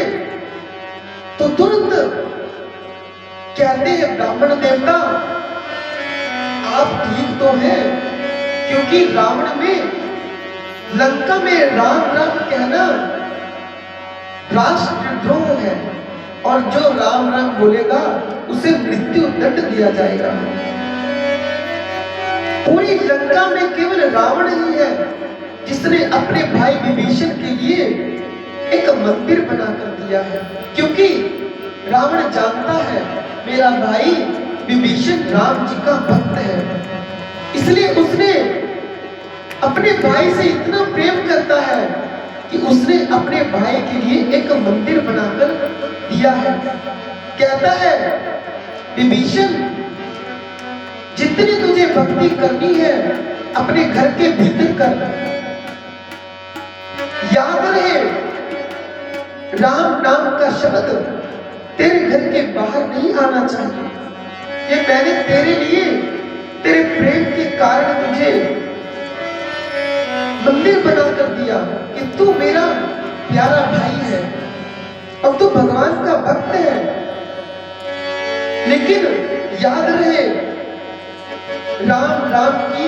तो तुरंत कहते हैं, ब्राह्मण देवता आप ठीक तो हैं, क्योंकि रावण में लंका में राम राम कहना राष्ट्रद्रोह है और जो राम राम बोलेगा उसे मृत्यु दंड दिया जाएगा। पूरी लंका में केवल रावण ही है जिसने अपने भाई विभीषण के लिए एक मंदिर बनाकर दिया है। क्योंकि रावण जानता है मेरा भाई विभीषण राम जी का भक्त है, इसलिए उसने अपने भाई से इतना प्रेम करता है कि उसने अपने भाई के लिए एक मंदिर बनाकर दिया है। कहता है, विभीषण जितनी तुझे भक्ति करनी है अपने घर के भीतर कर। याद रहे राम नाम का शब्द तेरे घर के बाहर नहीं आना चाहिए। ये मैंने तेरे लिए तेरे प्रेम के कारण तुझे मंदिर बना कर दिया कि तू मेरा प्यारा भाई है और तू भगवान का भक्त है। लेकिन याद रहे राम राम की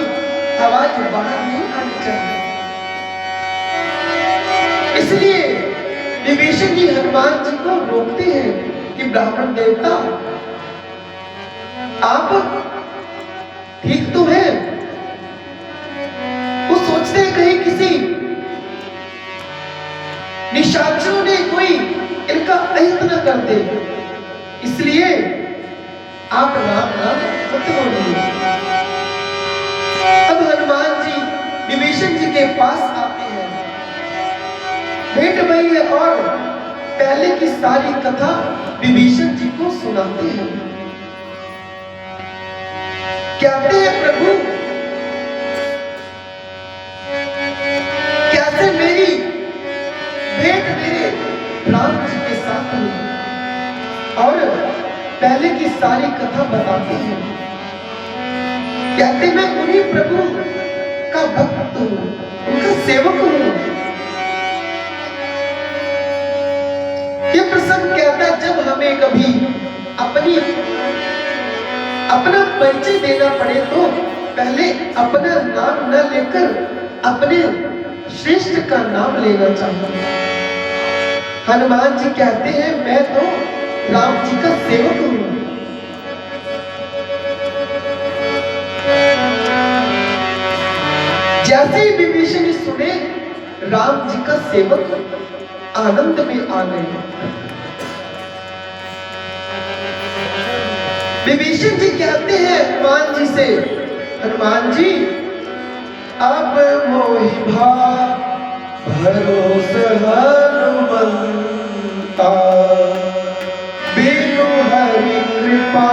आवाज बाहर नहीं आनी चाहिए। इसलिए विभीषण जी हनुमान जी को रोकते हैं कि ब्राह्मण देवता आप ठीक तो हैं। वो सोचते हैं कहीं किसी निशाचरों ने कोई इनका अहित न कर दे, इसलिए आप राम नाम मत बोलिए। अब हनुमान जी विभीषण जी के पास आते हैं, भेंट भई है और पहले की सारी कथा विभीषण जी को सुनाते हैं। कहते हैं, प्रभु कैसे मेरी भेंट मेरे राम जी के साथ हुई, और पहले की सारी कथा बताते हैं। कहते मैं उन्हीं प्रभु का भक्त हूं, उनका सेवक हूं। ये प्रसंग कहता है जब हमें कभी अपना परिचय देना पड़े तो पहले अपना नाम न लेकर अपने श्रेष्ठ का नाम लेना चाहिए। हनुमान जी कहते हैं मैं तो राम जी का सेवक हूं। जैसे ही विभीषण जी सुने राम जी का सेवक आनंद में आ गए। विभीषण जी कहते हैं हनुमान जी से, हनुमान जी अब मोहि भरोस हनुमंता, बिनु हरि कृपा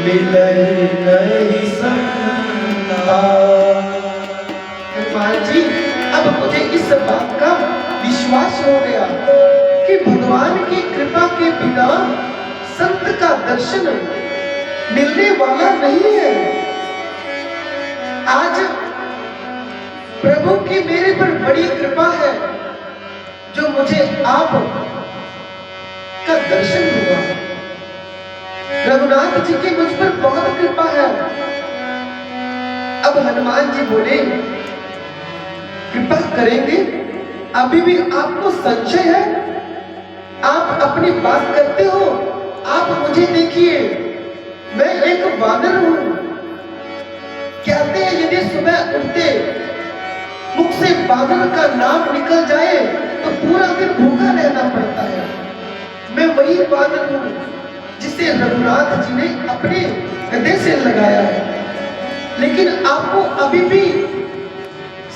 मिलहि नहीं संता। हनुमान जी अब मुझे इस बात का विश्वास हो गया कि भगवान की कृपा के बिना संत का दर्शन मिलने वाला नहीं है। आज प्रभु की मेरे पर बड़ी कृपा है जो मुझे आप का दर्शन हुआ। रघुनाथ जी की मुझ पर बहुत कृपा है। अब हनुमान जी बोले, कृपा करेंगे, अभी भी आपको संशय है? आप अपनी बात करते हो, आप मुझे देखिए, मैं एक वानर हूं। कहते हैं यदि सुबह उठते मुख से वानर का नाम निकल जाए तो पूरा दिन भूखा रहना पड़ता है। मैं वही वानर हूं जिसे रघुनाथ जी ने अपने हृदय से लगाया है। लेकिन आपको अभी भी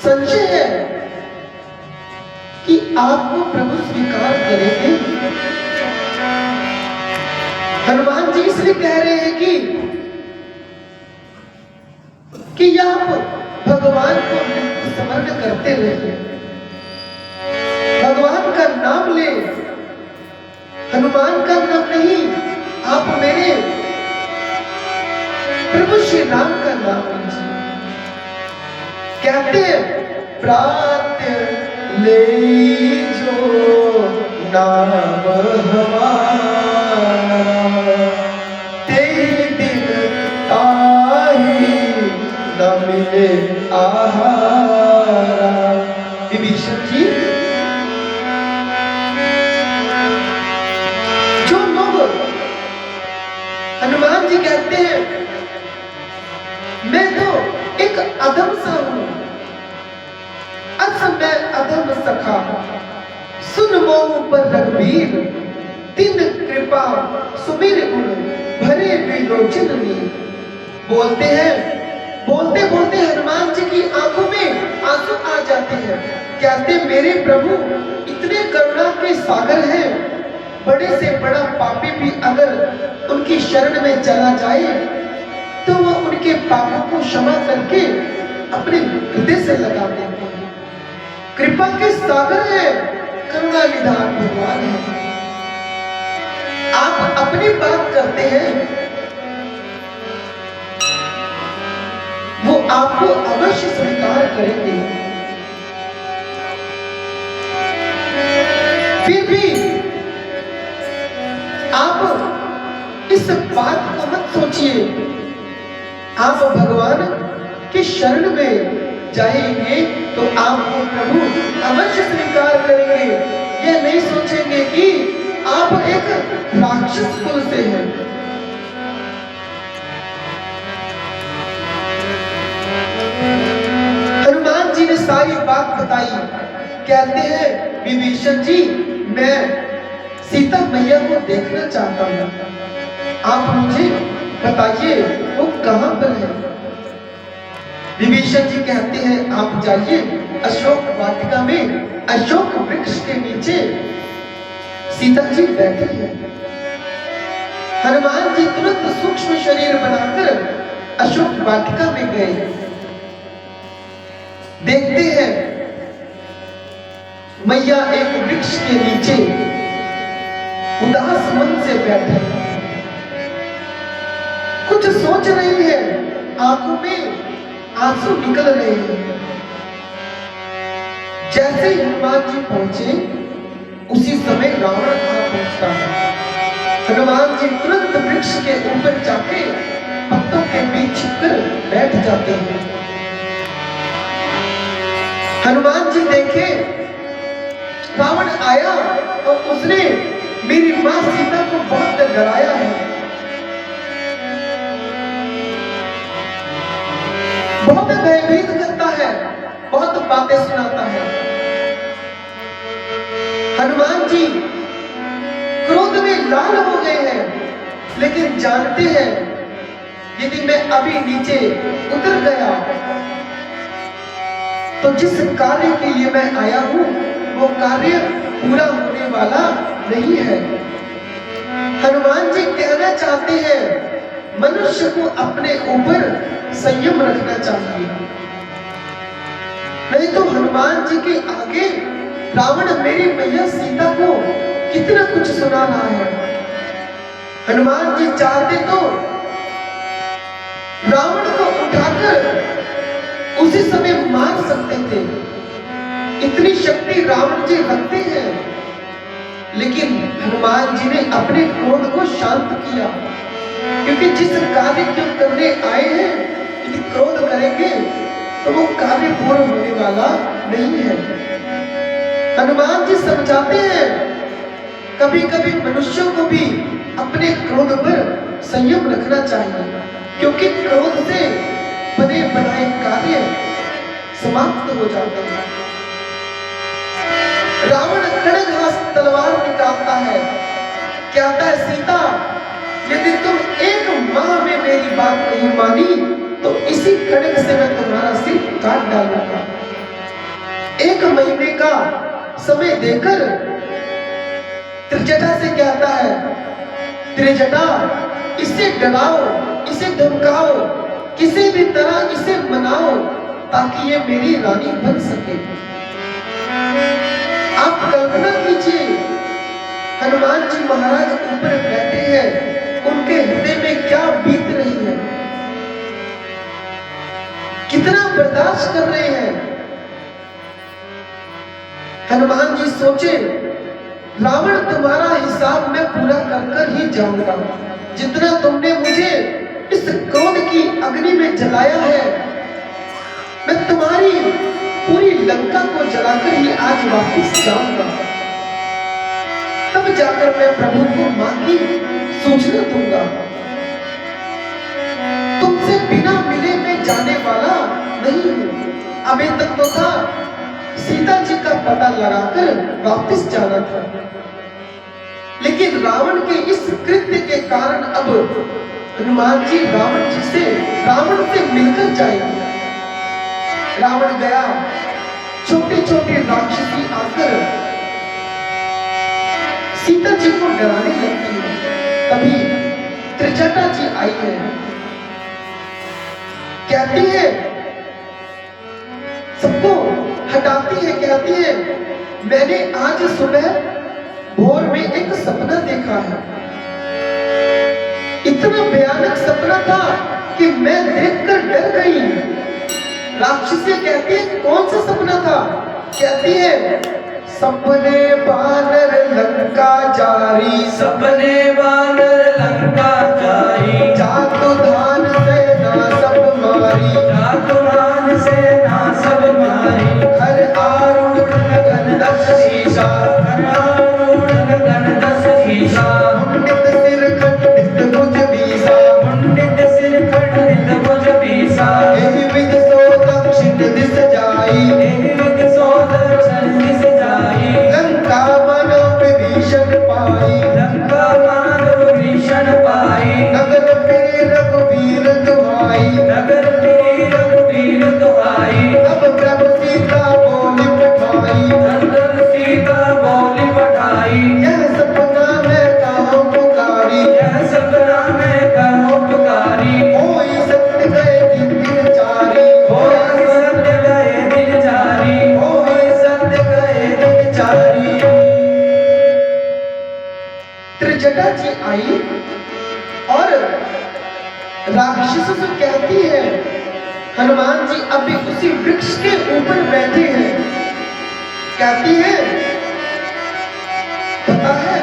संशय है कि आपको प्रभु स्वीकार करेंगे? हनुमान जी इसलिए कह रहे हैं कि आप भगवान को स्मरण करते रहिए, भगवान का नाम ले, हनुमान का नाम नहीं, आप मेरे प्रभु श्री राम का नाम लीजिए। कहते हैं प्रात ले जो नाम हमारा, तेरी दिन ताही न मिले आहारा। विभीषण जी, जो लोग हनुमान जी कहते हैं मैं तो एक अधम सा हूं, अस मैं अधम सखा, सुन मोह पर रघुबीर, तिन कृपा सुमिर गुण, भरे विलोचन नीर। बोलते हैं, बोलते बोलते हनुमान जी की आंखों में आंसू आ जाते हैं। कहते मेरे प्रभु इतने करुणा के सागर हैं, बड़े से बड़ा पापी भी अगर उनकी शरण में चला जाए तो वो उनके पापों को क्षमा करके अपने हृदय से लगा देते हैं। कृपा के सागर है, करुणा निधान भगवान है। आप अपनी बात करते हैं, वो आपको अवश्य स्वीकार करेंगे। फिर भी आप इस बात को मत सोचिए, आप भगवान की शरण में जाएंगे तो आपको प्रभु अवश्य स्वीकार करेंगे। ये नहीं सोचेंगे कि आप एक राक्षस कुल से हैं। हनुमान जी ने सारी बात बताई। कहते हैं विभीषण जी, मैं सीता मैया को देखना चाहता हूं, आप मुझे बताइए वो कहां पर है? विभीषण जी कहते हैं आप जाइए अशोक वाटिका में, अशोक वृक्ष के नीचे सीता जी बैठी है। हनुमान जी तुरंत सूक्ष्म शरीर बनाकर अशोक वाटिका में गए। देखते हैं मैया एक वृक्ष के नीचे उदास मन से बैठे, कुछ सोच रही है, आंखों में आंसू निकल रहे हैं। जैसे ही हनुमान जी पहुंचे उसी समय रावण आ पहुंचता है। हनुमान जी तुरंत वृक्ष के ऊपर जाके पत्तों के बीच छिपकर बैठ जाते हैं। हनुमान जी देखे रावण आया और उसने मेरी मां सीता को बहुत डराया है, बहुत भयभीत करता है, बहुत बातें सुनाता है। हनुमान जी क्रोध में लाल हो गए हैं, लेकिन जानते हैं यदि मैं अभी नीचे उतर गया तो जिस कार्य के लिए मैं आया हूं वो कार्य पूरा होने वाला नहीं है। हनुमान जी कहना चाहते हैं मनुष्य को अपने ऊपर संयम रखना चाहिए, नहीं तो हनुमान जी के आगे रावण मेरी मैया सीता को कितना कुछ सुना रहा है। हनुमान जी चाहते तो रावण को उठाकर उसी समय मार सकते थे। इतनी शक्ति रावण जी रखते हैं, लेकिन हनुमान जी ने अपने क्रोध को शांत किया, क्योंकि जिस कार्य को करने आए हैं यदि क्रोध करेंगे तो वो कार्य पूर्ण होने वाला नहीं है। हनुमान जी समझाते हैं कभी कभी मनुष्यों को भी अपने क्रोध पर संयम रखना चाहिए, क्योंकि क्रोध से बने बनाए कार्य समाप्त हो जाते हैं। रावण खड्गहस्त तलवार निकालता है, कहता है सीता यदि तुम 1 माह में मेरी बात नहीं मानी तो इसी खड्ग से मैं तुम्हारा सिर काट डालूंगा। 1 महीने का समय देकर त्रिजटा से कहता है, त्रिजटा इसे डराओ, इसे धमकाओ, किसी भी तरह इसे मनाओ ताकि ये मेरी रानी बन सके। आप कल्पना कीजिए हनुमान जी महाराज ऊपर बैठे हैं, उनके हृदय में क्या बीत रही है, कितना बर्दाश्त कर रहे हैं। हनुमान जी सोचे रावण तुम्हारा हिसाब मैं पूरा कर कर ही जाऊंगा। जितना तुमने मुझे इस क्रोध की अग्नि में जलाया है, मैं तुम्हारी पूरी लंका को जलाकर ही आज वापस जाऊंगा। तब जाकर मैं प्रभु को मां की सूचना दूंगा। तुमसे बिना मिले मैं जाने वाला नहीं हूं। अभी तक तो था सीता जी का पता लगाकर वापस जाना था, लेकिन रावण के इस कृत्य के कारण अब हनुमान जी रावण से मिलकर जाएंगे। रावण गया, छोटी छोटी राक्षसी आकर सीता जी को डराने लगती है। तभी त्रिजटा जी आई है, कहती है, सबको हटाती है, कहती है मैंने आज सुबह भोर में एक सपना देखा है। इतना भयानक सपना था कि मैं देखकर डर गई। राक्षसी कहती है कौन सा सपना था? कहती है सपने बानर लंका जारी, सपने बानर लंका जारी, जातु धान सेना सब मारी, जातुमान सेना सब मारी, हर आरूढ़ गगन दस शीशा, हर आरूढ़ गगन 10 शीशा, मुंडित सिर खंडित भुज बीसा, मुंडित सिर खंडित भुज बीसा, एहि विध सो दक्षिण दिस जाई, एहि विध सो दक्षिण दिस जाई, लंका मानव विभीषण पाई, लंका मानव भीषण पाई, नगर फिरे रघुवीर दुहाई, नगर फिरे रघुवीर दुहाई, अब प्रभु सीता बोली पठाई, नंदन सीता बोली पठाई, यह सपना मैं कहाँ पुकारी, यह सपना मैं कहो पुकारी, होई सत्य गए दिन चारी, होई सत्य गए दिन जारी, होई सत्य गए दिन चारी। त्रिजटा जी आई और राक्षसों से कहती है, हनुमान जी अभी उसी वृक्ष के ऊपर बैठे हैं, कहती है पता है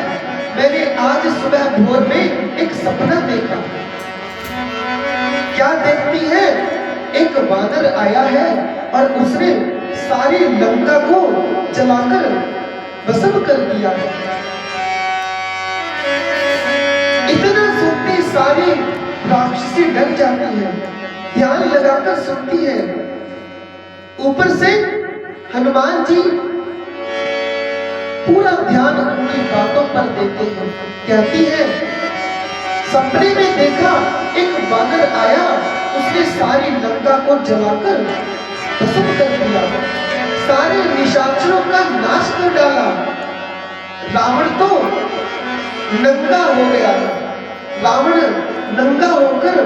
मैंने आज सुबह भोर में एक सपना देखा। क्या देखती है? एक वानर आया है और उसने सारी लंका को जलाकर भस्म कर दिया है। इतना सुनते सारी राक्षसी डर जाती है, ध्यान लगाकर सुनती है। ऊपर से हनुमान जी पूरा ध्यान उनकी बातों पर देते हैं। कहती है सपने में देखा एक वानर आया, उसने सारी लंका को जलाकर भस्म कर दिया, सारे निशाचरों का नाश कर डाला। रावण तो नंगा हो गया। रावण नंगा होकर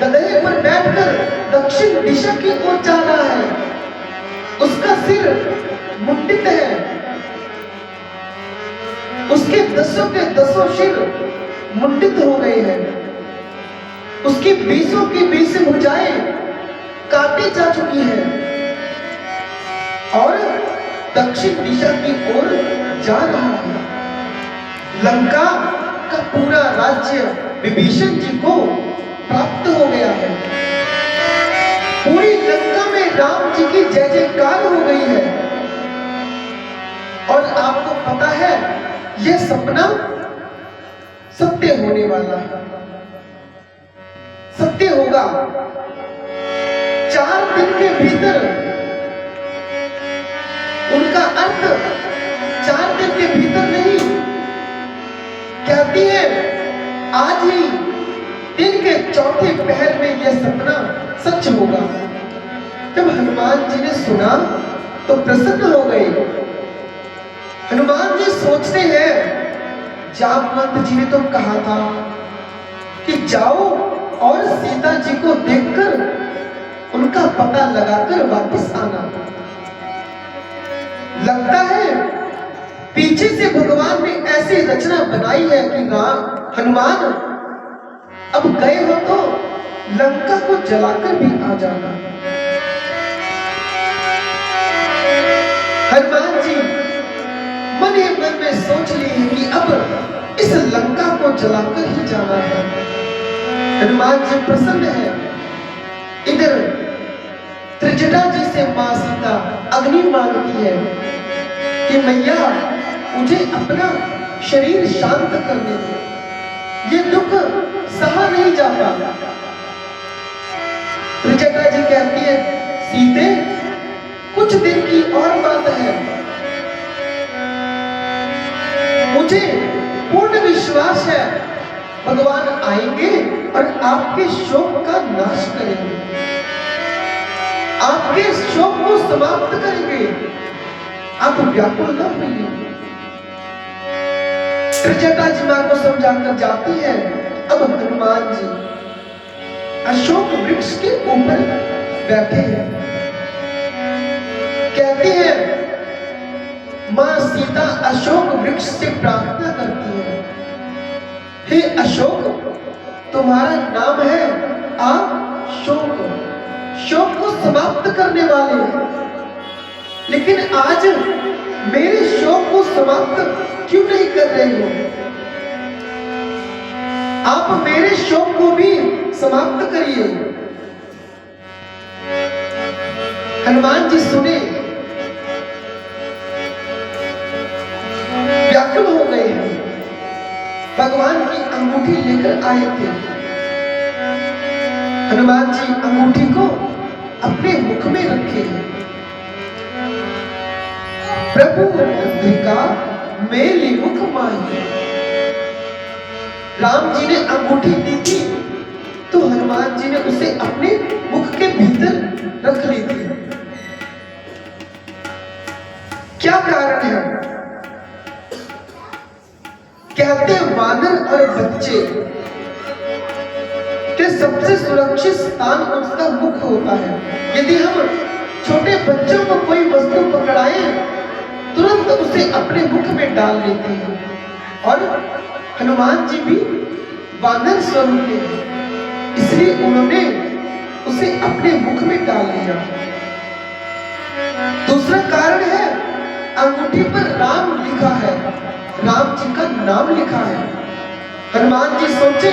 गधे पर बैठकर दक्षिण दिशा की ओर जा रहा है। उसका सिर मुंडित है, उसके 10 के 10 सिर मुंडित हो गए हैं, उसकी 20 की 20 भुजाएं काटी जा चुकी है और दक्षिण दिशा की ओर जा रहा है। लंका का पूरा राज्य विभीषण जी को प्राप्त हो गया है। पूरी लंका में राम जी की जय जयकार हो गई है। और आपको पता है यह सपना सत्य होने वाला है, सत्य होगा। 4 दिन के भीतर, उनका अर्थ 4 दिन के भीतर नहीं, कहती है आज ही दिन के चौथे पहर में यह सपना सच होगा। जब हनुमान जी ने सुना तो प्रसन्न हो गए। हनुमान जी सोचते हैं जामवंत जी ने तो कहा था कि जाओ और सीता जी को देखकर उनका पता लगाकर वापस आना। लगता है पीछे से भगवान ने ऐसी रचना बनाई है कि हनुमान अब गए हो तो लंका को जलाकर भी आ जाना। हनुमान जी मन ही मन में सोच ली है कि अब इस लंका को जलाकर ही जाना है। हनुमान जी प्रसन्न है। इधर त्रिजटा जी से मां सीता अग्नि मांगती है कि मैया मुझे अपना शरीर शांत करने दो, ये दुख सहा नहीं जाता। त्रिजटा जी कहती है सीते कुछ दिन की और बात है, मुझे पूर्ण विश्वास है भगवान आएंगे और आपके शोक का नाश करेंगे, आपके शोक को समाप्त करेंगे, आप व्याकुल न होइए। त्रिजटा जी मां को समझाकर जाती है। अब हनुमान जी अशोक वृक्ष के ऊपर बैठे हैं। कहते हैं मां सीता अशोक वृक्ष से प्रार्थना करती है, हे अशोक तुम्हारा नाम है अशोक, शोक को समाप्त करने वाले, लेकिन आज मेरे शोक को समाप्त क्यों नहीं कर रहे हो? आप मेरे शोक को भी समाप्त करिए। हनुमान जी सुने, व्याकुल हो गए हैं। भगवान की अंगूठी लेकर आए थे। हनुमान जी अंगूठी को अपने मुख में रखे हैं। प्रभु मुद्रिका मेली मुख माही। राम जी ने अंगूठी दी थी तो हनुमान जी ने उसे अपने मुख के भीतर रख ली थी। क्या कारण है? कहते वानर और बच्चे के सबसे सुरक्षित स्थान उसका मुख होता है। यदि हम छोटे बच्चों को कोई वस्तु पकड़ाए तुरंत उसे अपने मुख में डाल लेते हैं, और हनुमान जी भी वानर स्वरूप के हैं, इसलिए उन्होंने उसे अपने मुख में डाल लिया। दूसरा कारण है अंगूठी पर राम लिखा है, राम जी का नाम लिखा है। हनुमान जी सोचे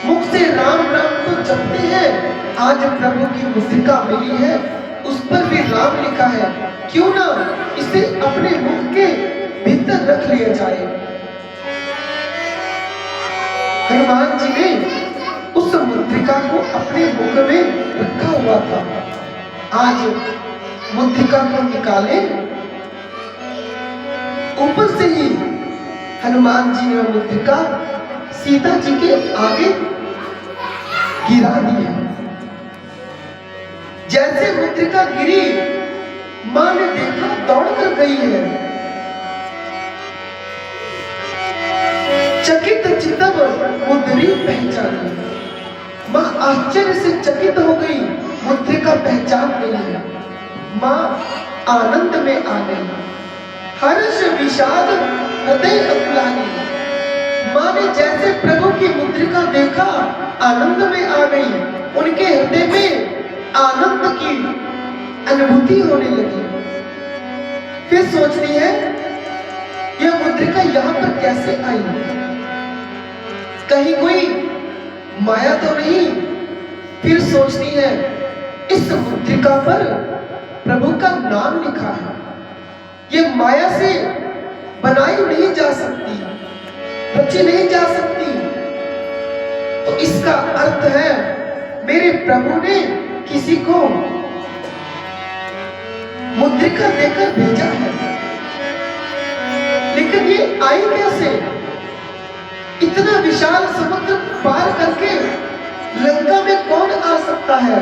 मुख से राम राम तो जपते हैं, आज प्रभु की मुद्रिका मिली है उस पर भी राम लिखा है, क्यों ना इसे अपने मुख के भीतर रख लिया जाए। हनुमान जी ने उस मुद्रिका को अपने मुख में रखा हुआ था। आज मुद्रिका को निकाले, ऊपर से ही हनुमान जी ने मुद्रिका सीता जी के आगे गिरा दी है। जैसे मुद्रिका गिरी, मां ने देखा दौड़ कर गई है। चकित चित्तव मुद्री पहचानी। मां आश्चर्य से चकित हो गई, मुद्रिका पहचान गई है। मां आनंद में आ गई, हर्ष विषाद हृदय अकुलानी। मां ने जैसे प्रभु की मुद्रिका देखा, आनंद में आ गई। उनके हृदय में आनंद की अनुभूति होने लगी। फिर सोचती है यह मुद्रिका यहाँ पर कैसे आई, कहीं कोई माया तो नहीं। फिर सोचती है इस मुद्रिका पर प्रभु का नाम लिखा है, ये माया से बनाई नहीं जा सकती, रची नहीं जा सकती। तो इसका अर्थ है मेरे प्रभु ने किसी को मुद्रिका देकर भेजा है। लेकिन ये आई कैसे? इतना विशाल समुद्र पार करके लंका में कौन आ सकता है?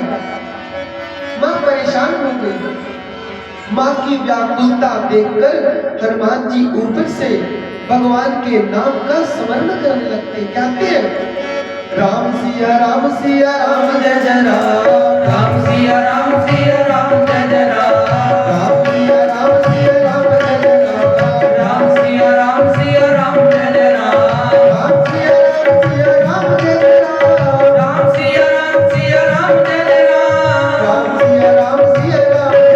मां परेशान हो गई। मां की व्याकुलता देखकर हनुमान जी ऊपर से भगवान के नाम का स्मरण करने लगते। कहते हैं राम सिया राम सिया राम जय जय राम, राम सिया राम सिया राम जय जय राम, राम सिया राम सिया राम जय जय राम, राम सिया राम सिया राम जय जय राम, राम सिया राम सिया राम जय जय राम, राम सिया राम सिया राम जय जय राम, राम सिया राम सिया राम जय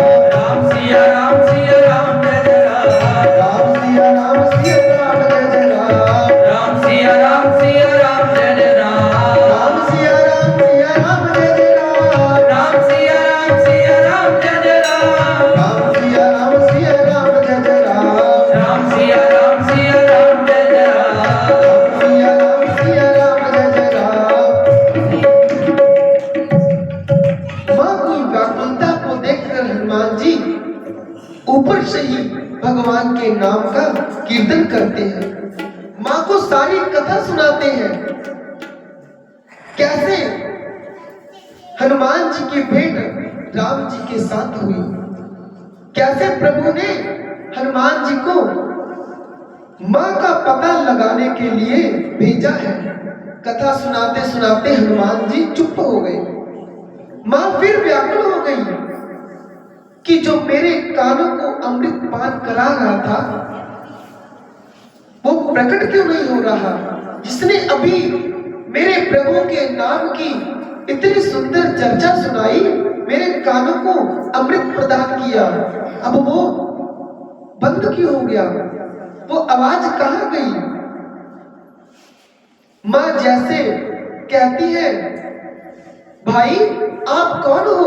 जय राम, राम सिया राम सिया राम जय जय राम, राम सिया राम सिया राम जय जय राम, राम सिया राम सिया राम जय जय राम, राम सिया राम सिया राम जय जय राम, राम सिया राम सिया राम जय जय राम, राम सिया राम सिया राम जय जय राम, राम सिया राम सिया राम जय जय राम, सिया राम सिया राम जय जय राम। मां की व्याकुलता को देखकर हनुमान जी ऊपर से ही भगवान के नाम का कीर्तन करते हैं। मां को सारी कथा सुनाते हैं, कैसे हनुमान जी की भेंट राम जी के साथ हुई, कैसे प्रभु ने हनुमान जी को मां का पता लगाने के लिए भेजा है। कथा सुनाते सुनाते हनुमान जी चुप हो गए। मां फिर व्याकुल हो गई कि जो मेरे कानों को अमृत पान करा रहा था वो प्रकट क्यों नहीं हो रहा, जिसने अभी मेरे प्रभु के नाम की इतनी सुंदर चर्चा सुनाई, मेरे कानों को अमृत प्रदान किया, अब वो बंद क्यों हो गया, वो आवाज कहां गई? मां जैसे कहती है भाई आप कौन हो?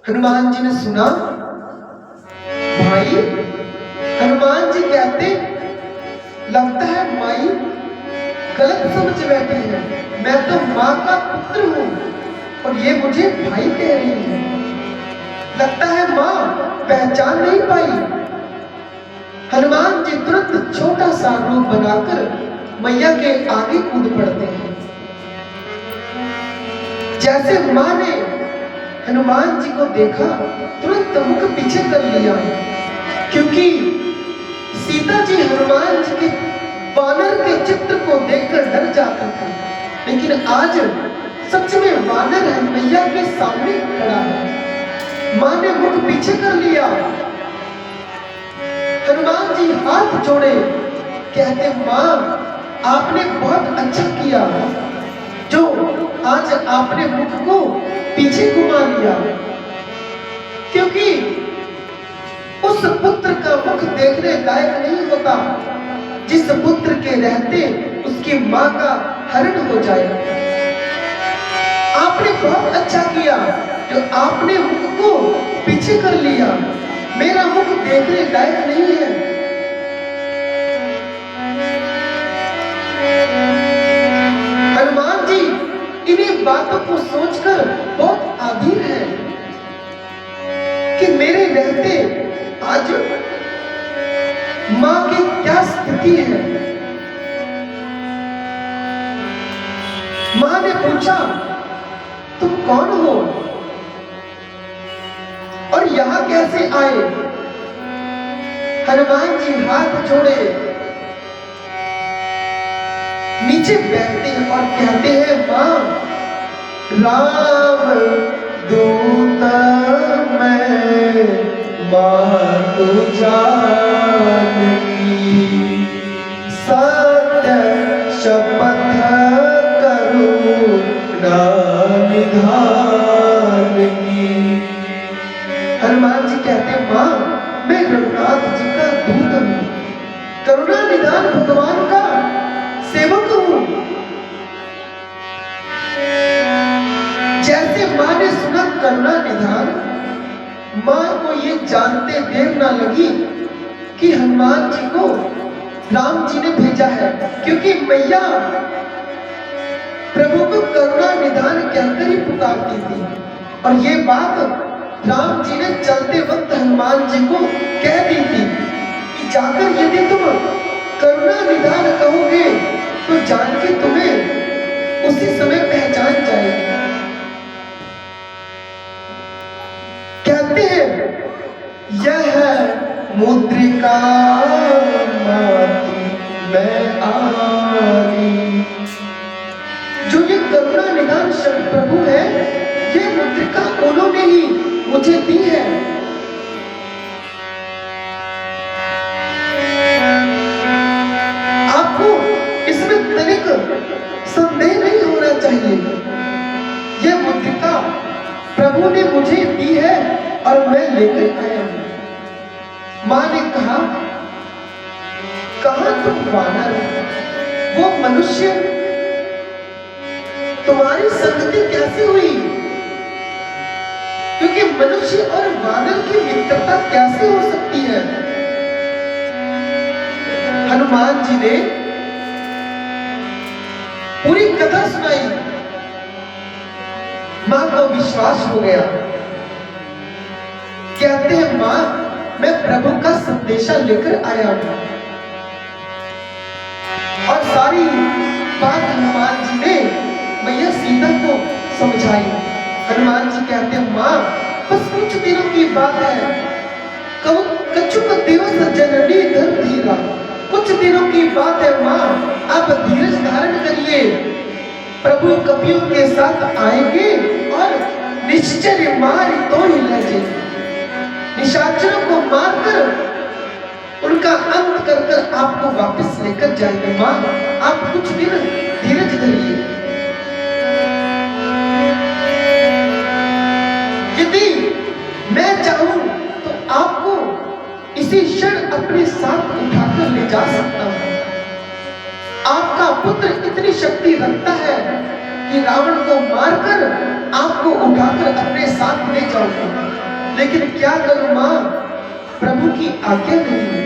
हनुमान जी ने सुना भाई, हनुमान जी कहते लगता है माई गलत समझ बैठी है, मैं तो मां का पुत्र हूं और ये मुझे भाई कह रही है। लगता है मां पहचान नहीं पाई। हनुमान जी तुरंत छोटा सा रूप बनाकर मैया के आगे कूद पड़ते हैं। जैसे मां ने हनुमान जी को देखा तुरंत मुख पीछे कर लिया, क्योंकि सीता जी हनुमान जी के वानर के चित्र को देखकर डर जाती थी, लेकिन आज सच में वानर है मैया के सामने खड़ा है। मां ने मुख पीछे कर लिया। हनुमान जी हाथ जोड़े, कहते मां आपने बहुत अच्छा किया जो आज आपने मुख को पीछे घुमा लिया, क्योंकि उस पुत्र का मुख देखने लायक नहीं होता जिस पुत्र के रहते उसकी मां का हरण हो जाए। आपने बहुत अच्छा किया जो आपने मुख को पीछे कर लिया, मेरा मुख देखने लायक नहीं है। हनुमान जी इन्हीं बातों को सोचकर बहुत आधीन है कि मेरे रहते आज मां की क्या स्थिति है। मां ने पूछा तुम कौन हो और यहां कैसे आए? हनुमान जी हाथ जोड़े नीचे बैठते हैं और कहते हैं मां राम दूत मैं मातु जानकी, सत्य शपथ करूं ना निधान हनुमान जी कहते हैं माँ मैं रघुनाथ जी का दूत हूँ, करुणा निधान भगवान का सेवक हूँ। जैसे माँ ने सुना करुणा निधान, माँ को ये जानते देर ना लगी कि हनुमान जी को राम जी ने भेजा है, क्योंकि मैया प्रभु को करुणा निधान कहकर ही पुकारती थी। और ये बात राम जी ने चलते वक्त हनुमान जी को कह दी थी कि जाकर यदि तुम करुणा निधान कहोगे तो जान के तुम्हें उसी समय पहचान जाएगी। कहते हैं यह मुद्रिका माती मैं आनी, जो ये करुणा निधान शब्द प्रभु है, ये मुद्रिका उन्होंने ही मुझे दी है। आपको इसमें तनिक संदेह नहीं होना चाहिए, ये मुद्रिका प्रभु ने मुझे दी है और मैं लेकर आया हूं। मां ने कहा कहां तुम वानर, वो मनुष्य, तुम्हारी संगति कैसे हुई? क्योंकि मनुष्य और वानर की मित्रता कैसे हो सकती है? हनुमान जी ने पूरी कथा सुनाई, मां को विश्वास हो गया। कहते हैं मां मैं प्रभु का संदेशा लेकर आया हूं। और सारी बात हनुमान जी ने मैया सीता को समझाई। हनुमान जी कहते हैं मां बस कुछ दिनों की बात है, कछुक दिवस जननी धर्म धीरा, कुछ दिनों की बात है मां, आप धीरज धारण करिए। प्रभु कपियों के साथ आएंगे और निश्चय मार तो ही लगे, निशाचरों को मारकर उनका अंत कर कर आपको वापस लेकर जाएंगे। मां आप कुछ दिन धीरज धरिए। यदि मैं चाहूं तो आपको इसी क्षण अपने साथ उठाकर ले जा सकता हूं। आपका पुत्र इतनी शक्ति रखता है कि रावण को मारकर आपको उठाकर अपने साथ ले जाऊंगा, लेकिन क्या करूं मां, प्रभु की आज्ञा नहीं,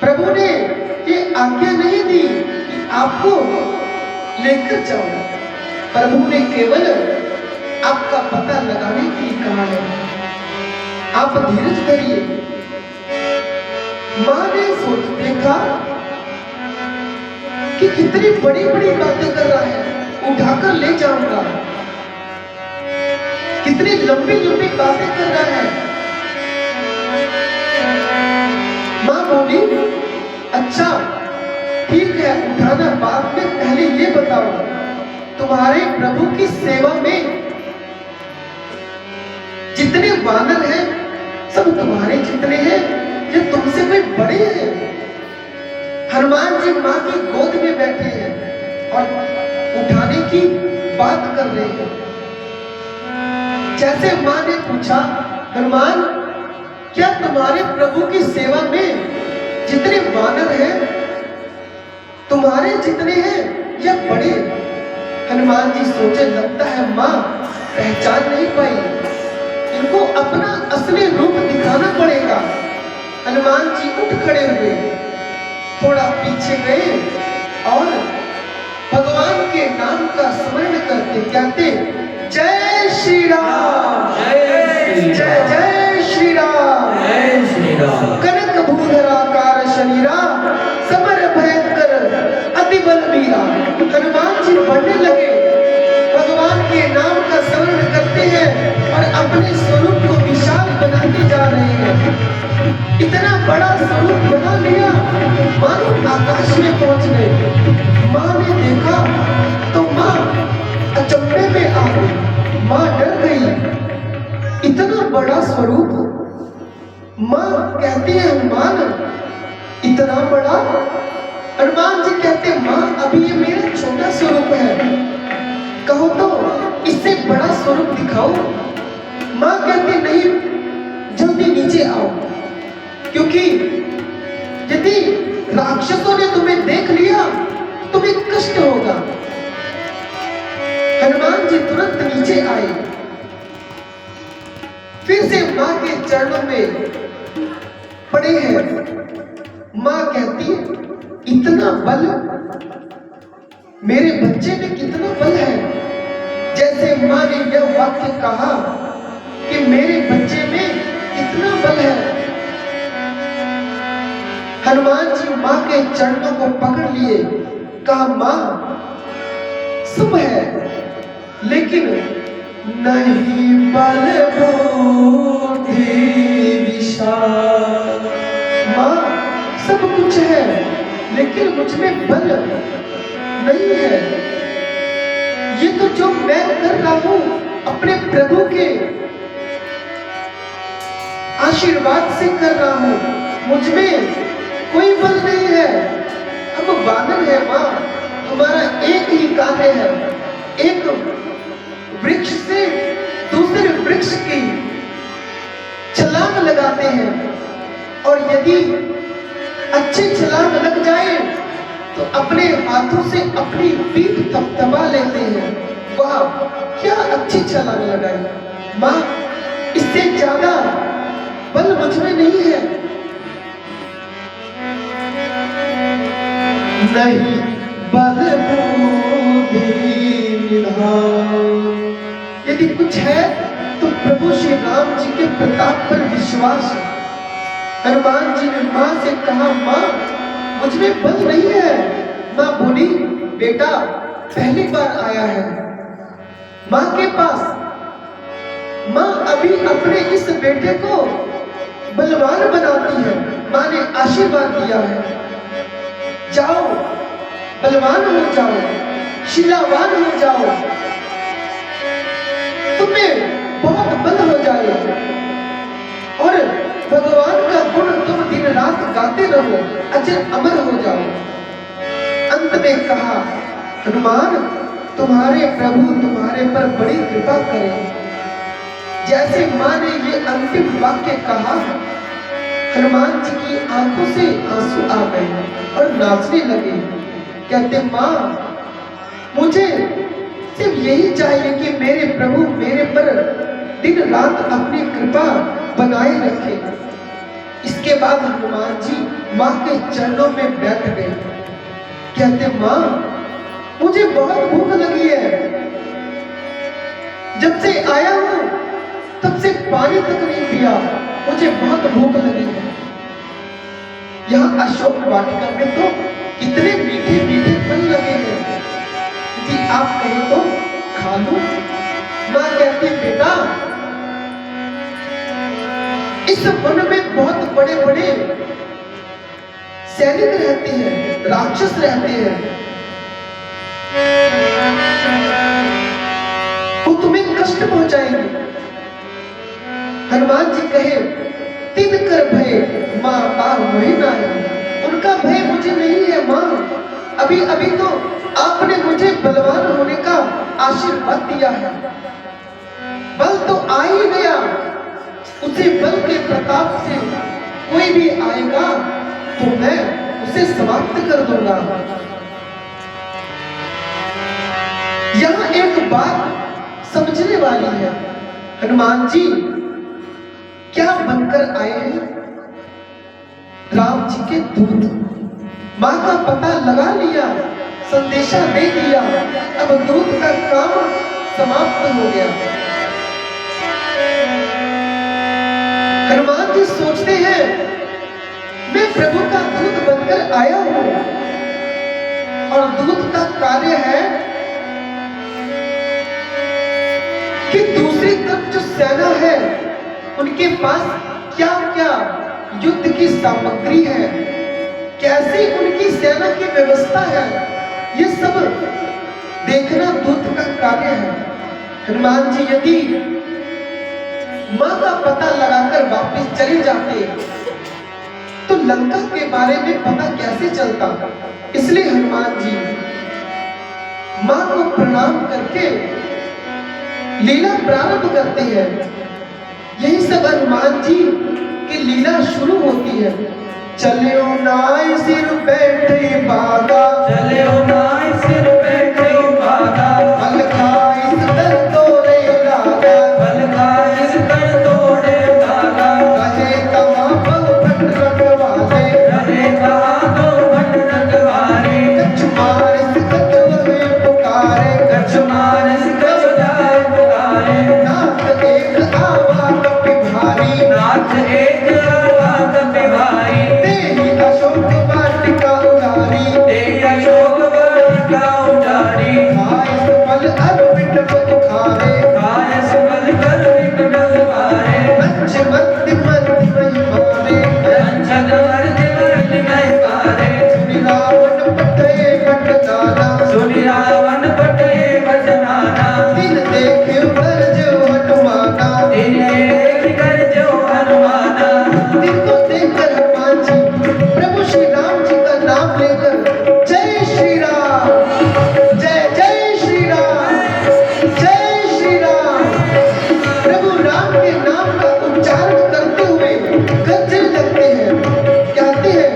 प्रभु ने ये आज्ञा नहीं दी कि आपको लेकर जाऊं। प्रभु ने केवल आपका पता लगाने के लिए कहा है, आप धीरज धरिए। मां ने सोच देखा कि कितनी बड़ी बड़ी बातें कर रहा है, उठाकर ले जाऊंगा, कितनी लंबी लंबी बातें कर रहा है। मां बोली अच्छा ठीक है उठाना बाद में, पहले ये बताओ तुम्हारे प्रभु की सेवा में जितने वानर हैं सब तुम्हारे जितने हैं या तुमसे कोई बड़े हैं? हनुमान जी मां की गोद में बैठे हैं और उठाने की बात कर रहे हैं। जैसे मां ने पूछा हनुमान क्या तुम्हारे प्रभु की सेवा में जितने वानर हैं तुम्हारे जितने हैं या बड़े? हनुमान जी सोचे लगता है मां पहचान नहीं पाई, इनको अपना असली रूप दिखाना पड़ेगा। हनुमान जी उठ खड़े हुए, थोड़ा पीछे गए और भगवान के नाम का स्मरण करते कहते जय श्री राम, जय जय श्री राम, जय श्री राम। कनक भूधराकार शरीरा, समर भयंकर अति बलबीरा। हनुमान जी बढ़ने लगे, भगवान के नाम का स्मरण करते हैं और अपने स्वरूप को विशाल बनाते जा रहे हैं। इतना बड़ा स्वरूप बना लिया मानो आकाश में पहुंच गए। मां ने देखा तो मां अचंभे में आ गई, मां डर गई। इतना बड़ा स्वरूप, मां कहती है हनुमान इतना बड़ा? हनुमान जी कहते मां अभी ये मेरा छोटा स्वरूप है, कहो तो इससे बड़ा स्वरूप दिखाओ। मां कहती नहीं राक्षसों ने तुम्हें देख लिया तो तुम्हें कष्ट होगा। हनुमान जी तुरंत नीचे आए, फिर से मां के चरणों में पड़े हैं। मां कहती है, इतना बल, मेरे बच्चे में कितना बल है। जैसे मां ने यह वाक्य कहा कि मेरे बच्चे में कितना बल है, हनुमान जी मां के चरणों को पकड़ लिए, कहा मां सब है, लेकिन नहीं बल बुद्धि विशाल। मां सब कुछ है, लेकिन मुझ में बल नहीं है। ये तो जो मैं कर रहा हूं अपने प्रभु के आशीर्वाद से कर रहा हूं, मुझ में कोई बल नहीं है। अब वानर है मां, हमारा एक ही कार्य है, एक वृक्ष से दूसरे वृक्ष की छलांग लगाते हैं, और यदि अच्छी छलांग लग जाए तो अपने हाथों से अपनी पीठ थपथपा लेते हैं। वाह क्या अच्छी छलांग लगाई। मां इससे ज्यादा बल मुझ में नहीं है। नहीं बल बुद्धि निधान। यदि कुछ है तो प्रभु श्री राम जी के प्रताप पर विश्वास है। हनुमान जी ने मां से कहा, मां मुझ में बल नहीं है। मां बोली, बेटा पहली बार आया है मां के पास, मां अभी अपने इस बेटे को बलवान बनाती है। मां ने आशीर्वाद दिया है, जाओ बलवान हो जाओ, शिलावान हो जाओ, तुम्हें बहुत बल हो जाए और भगवान का गुण तुम दिन रात गाते रहो, अजर अमर हो जाओ। अंत में कहा, हनुमान तुम्हारे प्रभु तुम्हारे पर बड़ी कृपा करें। जैसे मां ने ये अंतिम वाक्य कहा, हनुमान जी की आंखों से आंसू आ गए और नाचने लगे। कहते, मां मुझे सिर्फ यही चाहिए कि मेरे प्रभु मेरे पर दिन रात अपनी कृपा बनाए रखे। इसके बाद हनुमान जी मां के चरणों में बैठ गए। कहते, मां मुझे बहुत भूख लगी है, जब से आया हूं तब से पानी तक नहीं पिया, मुझे बहुत भूख लगी है। यहाँ अशोक वाटिका में तो इतने मीठे मीठे फल लगे हैं, यदि आप कहें तो खा लूं। मां कहती, बेटा इस वन में बहुत बड़े बड़े सैनिक रहते हैं, राक्षस रहते हैं, वो तुम्हें कष्ट पहुंचाएंगे। हनुमान जी कहे, तिन कर भय मां पार मोहि नाहि। उनका भय मुझे नहीं है मां, अभी अभी तो आपने मुझे बलवान होने का आशीर्वाद दिया है, बल तो आ ही गया, उसे बल के प्रताप से कोई भी आएगा तो मैं उसे समाप्त कर दूंगा। यहां एक बात समझने वाली है, हनुमान जी क्या बनकर आए हैं? राम जी के दूत। मां का पता लगा लिया, संदेशा दे दिया, अब दूत का काम समाप्त हो गया। हनुमान जी सोचते हैं, मैं प्रभु का दूत बनकर आया हूं और दूत का कार्य है कि दूसरी तरफ जो सेना है उनके पास क्या क्या युद्ध की सामग्री है, कैसी उनकी सेना की व्यवस्था है, ये सब देखना दूत का कार्य है। हनुमान जी यदि मां का पता लगाकर वापस चले जाते तो लंका के बारे में पता कैसे चलता। इसलिए हनुमान जी मां को प्रणाम करके लीला प्रारंभ करते हैं। यही सब हनुमान जी की लीला शुरू होती है। चलियो नाय सिर बैठ हाथ एक हाथ पे भाई, तेरी अशोक वाटिका उजारी, तेरी अशोक वाटिका उजारी, खाए सफल अर्पित उखारे, खाए सफल कर विकटल वारे, पंच मध्य मध्य महिमारे, पंचद वर्धि वर्धि नहीं पारे, सुनि रावण पटे पटनाना, सुनि रावण पटे बजनाना, दिन देखे वर्ज हनुमाना, दिन देख कर जो हनुमाना, दिन को देखकर हनुमान जी प्रभु श्री राम जी का नाम लेकर जय श्री राम, जय जय श्री राम, जय श्री राम, प्रभु राम के नाम का उच्चारण करते हुए गरजने लगते हैं। कहते हैं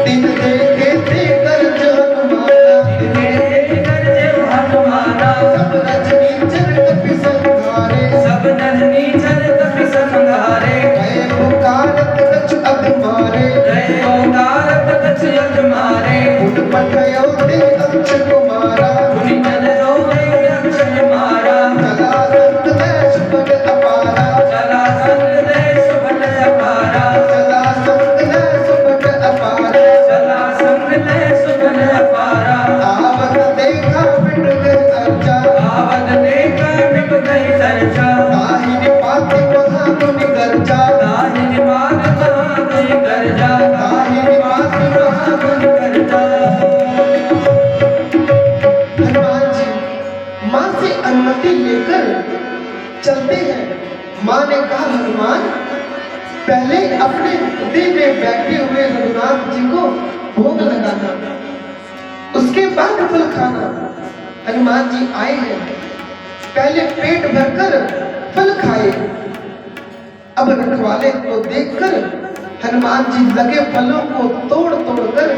दिन देखे थे गरज हनुमाना, दिन देख कर जो हनुमाना, सब रजनी चर कपि संहारे, सब नजनी चल कपि संहारे, भय पुकारत कछु अगमारे, जय ओंकारत कछ यज मारे, उठ पठयो ते अक्ष कुमारा, उनि चलो ते अक्षय मारा, चला संत देश बड़ अपारा, चला संग देश बट अपारा, चला संत देश बड़ अपारा, चला संग देश बट अपारा, आवत देखा मिट गए अर्चा, आवत देखा मिट गई चर्चा, ताहि निपाति महा मुनि गर्जा, ताहि निवात महा गई गर्जा, ताहि निपाति महा मुनि गर्जा। हनुमान जी माँ से अनुमति लेकर चलते हैं। माँ ने कहा हनुमान पहले अपने हृदय में बैठे हुए रघुनाथ जी को भोग लगाना, उसके बाद फल खाना। हनुमान जी आए हैं, पहले पेट भरकर फल खाए। अब रखवाले को देखकर हनुमान जी लगे फलों को तोड़ तोड़ कर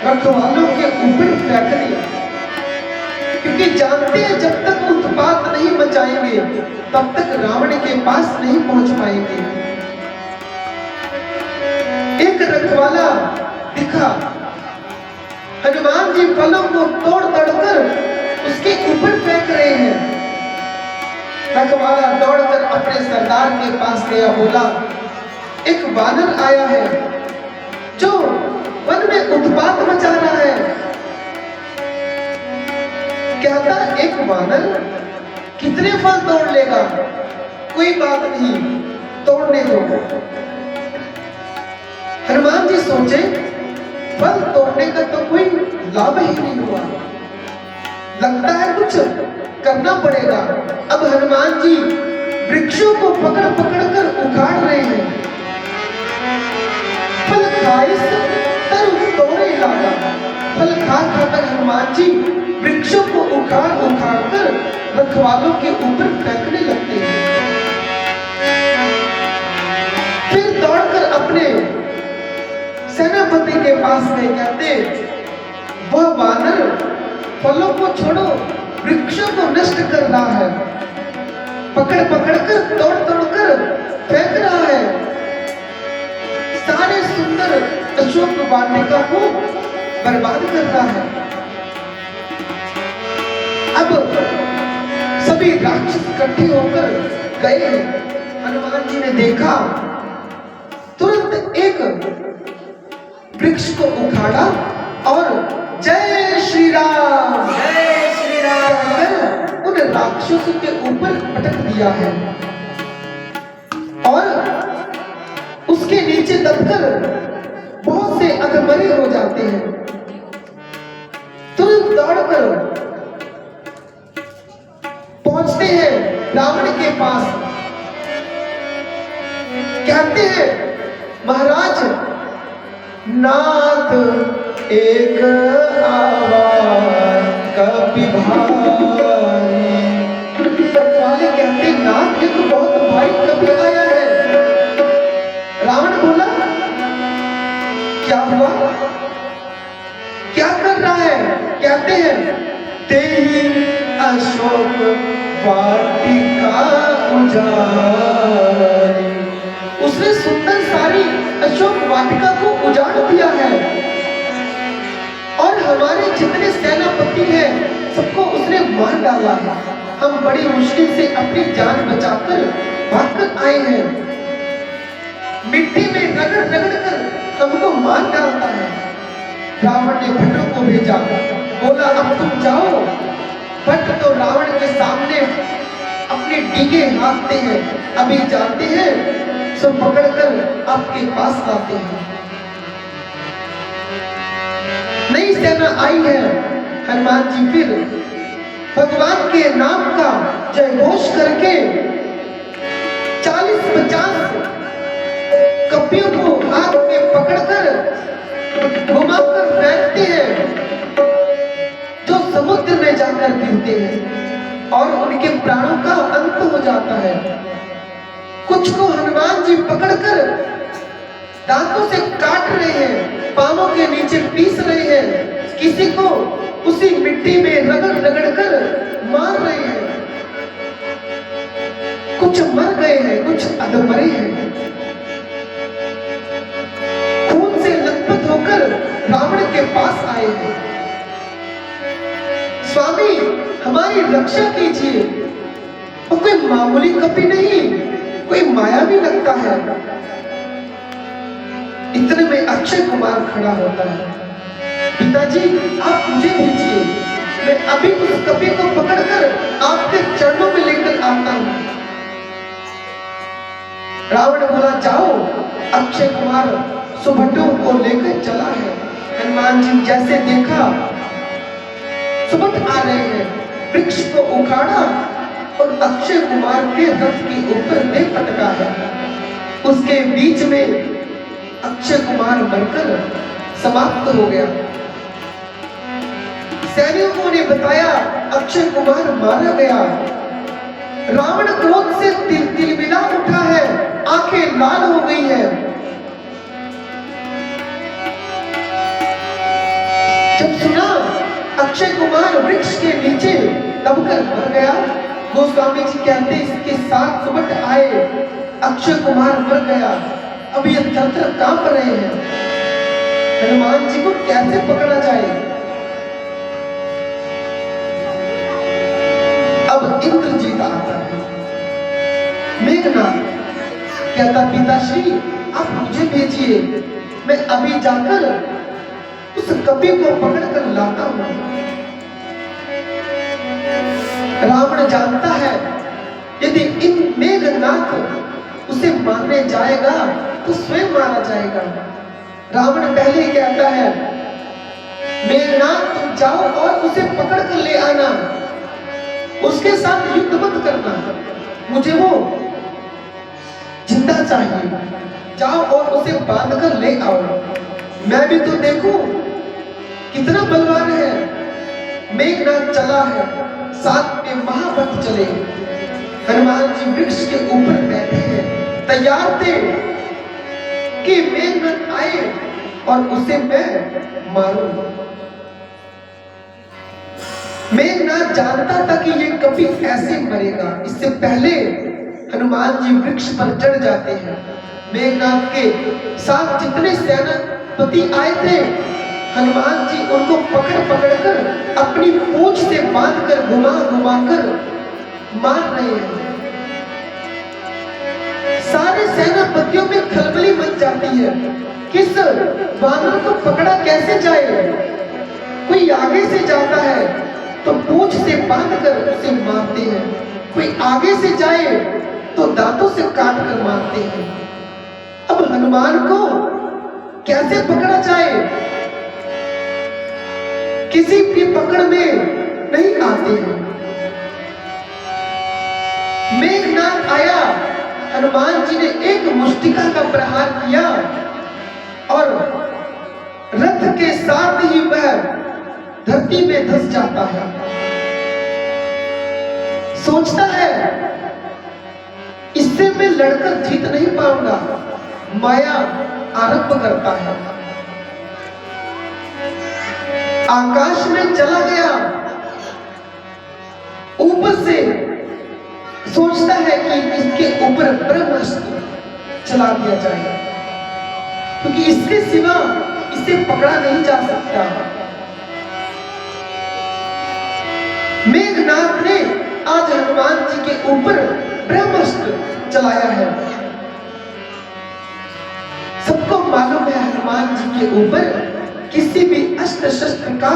रखवालों के ऊपर फेंक दिया, क्योंकि जानते हैं जब तक उत्पात नहीं मचाएंगे तब तक रावण के पास नहीं पहुंच पाएंगे। एक रखवाला दिखा, हनुमान जी फलों को तोड़ तोड़कर उसके ऊपर फेंक रहे हैं। रखवाला दौड़कर अपने सरदार के पास गया, बोला एक वानर आया है जो वन में उत्पात मचा रहा है। कहता एक वानर कितने फल तोड़ लेगा, कोई बात नहीं तोड़ने दो। हनुमान जी सोचे फल तोड़ने का तो कोई लाभ ही नहीं हुआ, लगता है कुछ करना पड़ेगा। अब हनुमान जी वृक्षों को पकड़ पकड़ कर उखाड़ रहे हैं। फल खाए तरु तोड़े लागा, फल खा खाकर हनुमान जी वृक्षों को उखाड़ उखाड़ कर रखवालों के ऊपर फेंकने लगते हैं। फिर दौड़कर अपने सेनापति के पास गए, कहते वह वानर फलों को छोड़ो वृक्षों को नष्ट कर रहा है, पकड़ पकड़ कर तोड़ तोड़ कर फेंक रहा है, सारे सुंदर अशोक वाटिका को बर्बाद कर रहा है। अब सभी राक्षस इकट्ठे होकर गए। हनुमान जी ने देखा, तुरंत एक वृक्ष को उखाड़ा और जय श्री राम, जय श्री राम, कहकर उन राक्षसों के ऊपर पटक दिया है और उसके नीचे दबकर बहुत से अधमरे हो जाते हैं। तुरंत दौड़कर पहुंचते हैं रावण के पास, कहते हैं महाराज नाथ एक आवाज कपि भारी। रखवाले कहते नाथ ये तो बहुत भारी कपि आया है। रावण बोला क्या हुआ, क्या कर रहा है? कहते हैं तेरी अशोक वाटिका उजारी। उसने सुंदर सारी अशोक वाटिका को उजाड़ दिया है और हमारे जितने सेनापति हैं सबको उसने मार डाला है। हम बड़ी मुश्किल से अपनी जान बचाकर भागकर आए आए हैं, मिट्टी में रगड़ रगड़ कर हमको मार डालता है। रावण ने भट्टों को भेजा, बोला अब तुम जाओ। भट्ट तो रावण के सामने अपने डींगे हाँकते हैं, अभी जाते हैं सो पकड़कर आपके पास लाते हैं। नई सेना आई है, हनुमान जी फिर भगवान के नाम का जय घोष करके 40-50 कपियों को हाथ में पकड़कर घुमाकर फेंकते हैं, जो समुद्र में जाकर गिरते हैं और उनके प्राणों का अंत हो जाता है। कुछ को हनुमान जी पकड़कर दांतों से काट रहे हैं, पांवों के नीचे पीस रहे हैं, किसी को उसी मिट्टी में रगड़ रगड़ कर मार रहे हैं। कुछ मर गए हैं, कुछ अधमरे हैं। खून से लथपथ होकर रावण के पास आए हैं, स्वामी हमारी रक्षा कीजिए। वो कोई मामूली कपि नहीं, कोई मायावी लगता है। इतने में अक्षय कुमार खड़ा होता है, पिताजी आप मुझे भेजिए, मैं अभी उस कपि को पकड़कर आपके चरणों में लेकर आता हूं। रावण बोला जाओ। अक्षय कुमार सुभटों को लेकर चला है। हनुमान जी जैसे देखा सुभट आ रहे हैं, वृक्ष को उखाड़ा और अक्षय कुमार के रथ के ऊपर ले पटका है। उसके बीच में अक्षय कुमार मरकर समाप्त हो गया। सैनिकों ने बताया अक्षय कुमार मारा गया। रावण क्रोध से तिलमिला उठा है, आंखें लाल हो गई है। जब सुना अक्षय कुमार वृक्ष के नीचे दबकर मर गया, गोस्वामी जी कहते इसके साथ सुबह आए, अक्षय कुमार मर गया। अब ये थर-थर कांप रहे हैं, हनुमान जी को कैसे पकड़ा जाए। अब इंद्रजीत आता है, मेघनाथ कहता पिताश्री आप मुझे भेजिए, मैं अभी जाकर उस कपि को पकड़कर लाता हूं। रावण जानता है यदि इन मेघनाथ उसे मारने जाएगा तो स्वयं मारा जाएगा। रावण पहले कहता है मेघनाथ तुम जाओ और उसे पकड़ कर ले आना, उसके साथ युद्ध मत करना, मुझे वो जिंदा चाहिए। जाओ और उसे बांध कर ले आओ, मैं भी तो देखूं कितना बलवान है। मेघनाथ चला है, साथ में महाभक्त चले। हनुमान जी वृक्ष के ऊपर बैठे हैं, तैयार थे कि मेघनाथ आए और उसे मैं मारूं। मेघनाथ जानता था कि ये कभी ऐसे मरेगा। इससे पहले हनुमान जी वृक्ष पर चढ़ जाते हैं। मेघनाथ के साथ जितने सेनापति आए थे, हनुमान जी उनको पकड़ पकड़ कर अपनी पूंछ से बांधकर घुमा घुमा कर मार रहे हैं। सारे सेनापतियों में खलबली मच जाती है, किस वानर को पकड़ा कैसे जाए। कोई आगे से जाता है तो पूंछ से बांधकर उसे मारते हैं, कोई आगे से जाए तो दांतों से काट कर मारते हैं। अब हनुमान को कैसे पकड़ा जाए, किसी की पकड़ में नहीं आते हैं। मेघनाथ आया, हनुमान जी ने एक मुष्टिका का प्रहार किया और रथ के साथ ही वह धरती में धंस जाता है। सोचता है इससे मैं लड़कर जीत नहीं पाऊंगा, माया आरंभ करता है। आकाश में चला गया, ऊपर से सोचता है कि इसके ऊपर ब्रह्मास्त्र चला दिया जाए, क्योंकि इसके सिवा इसे पकड़ा नहीं जा सकता। मेघनाथ ने आज हनुमान जी के ऊपर ब्रह्मास्त्र चलाया है। सबको मालूम है हनुमान जी के ऊपर किसी भी अस्त्र शस्त्र का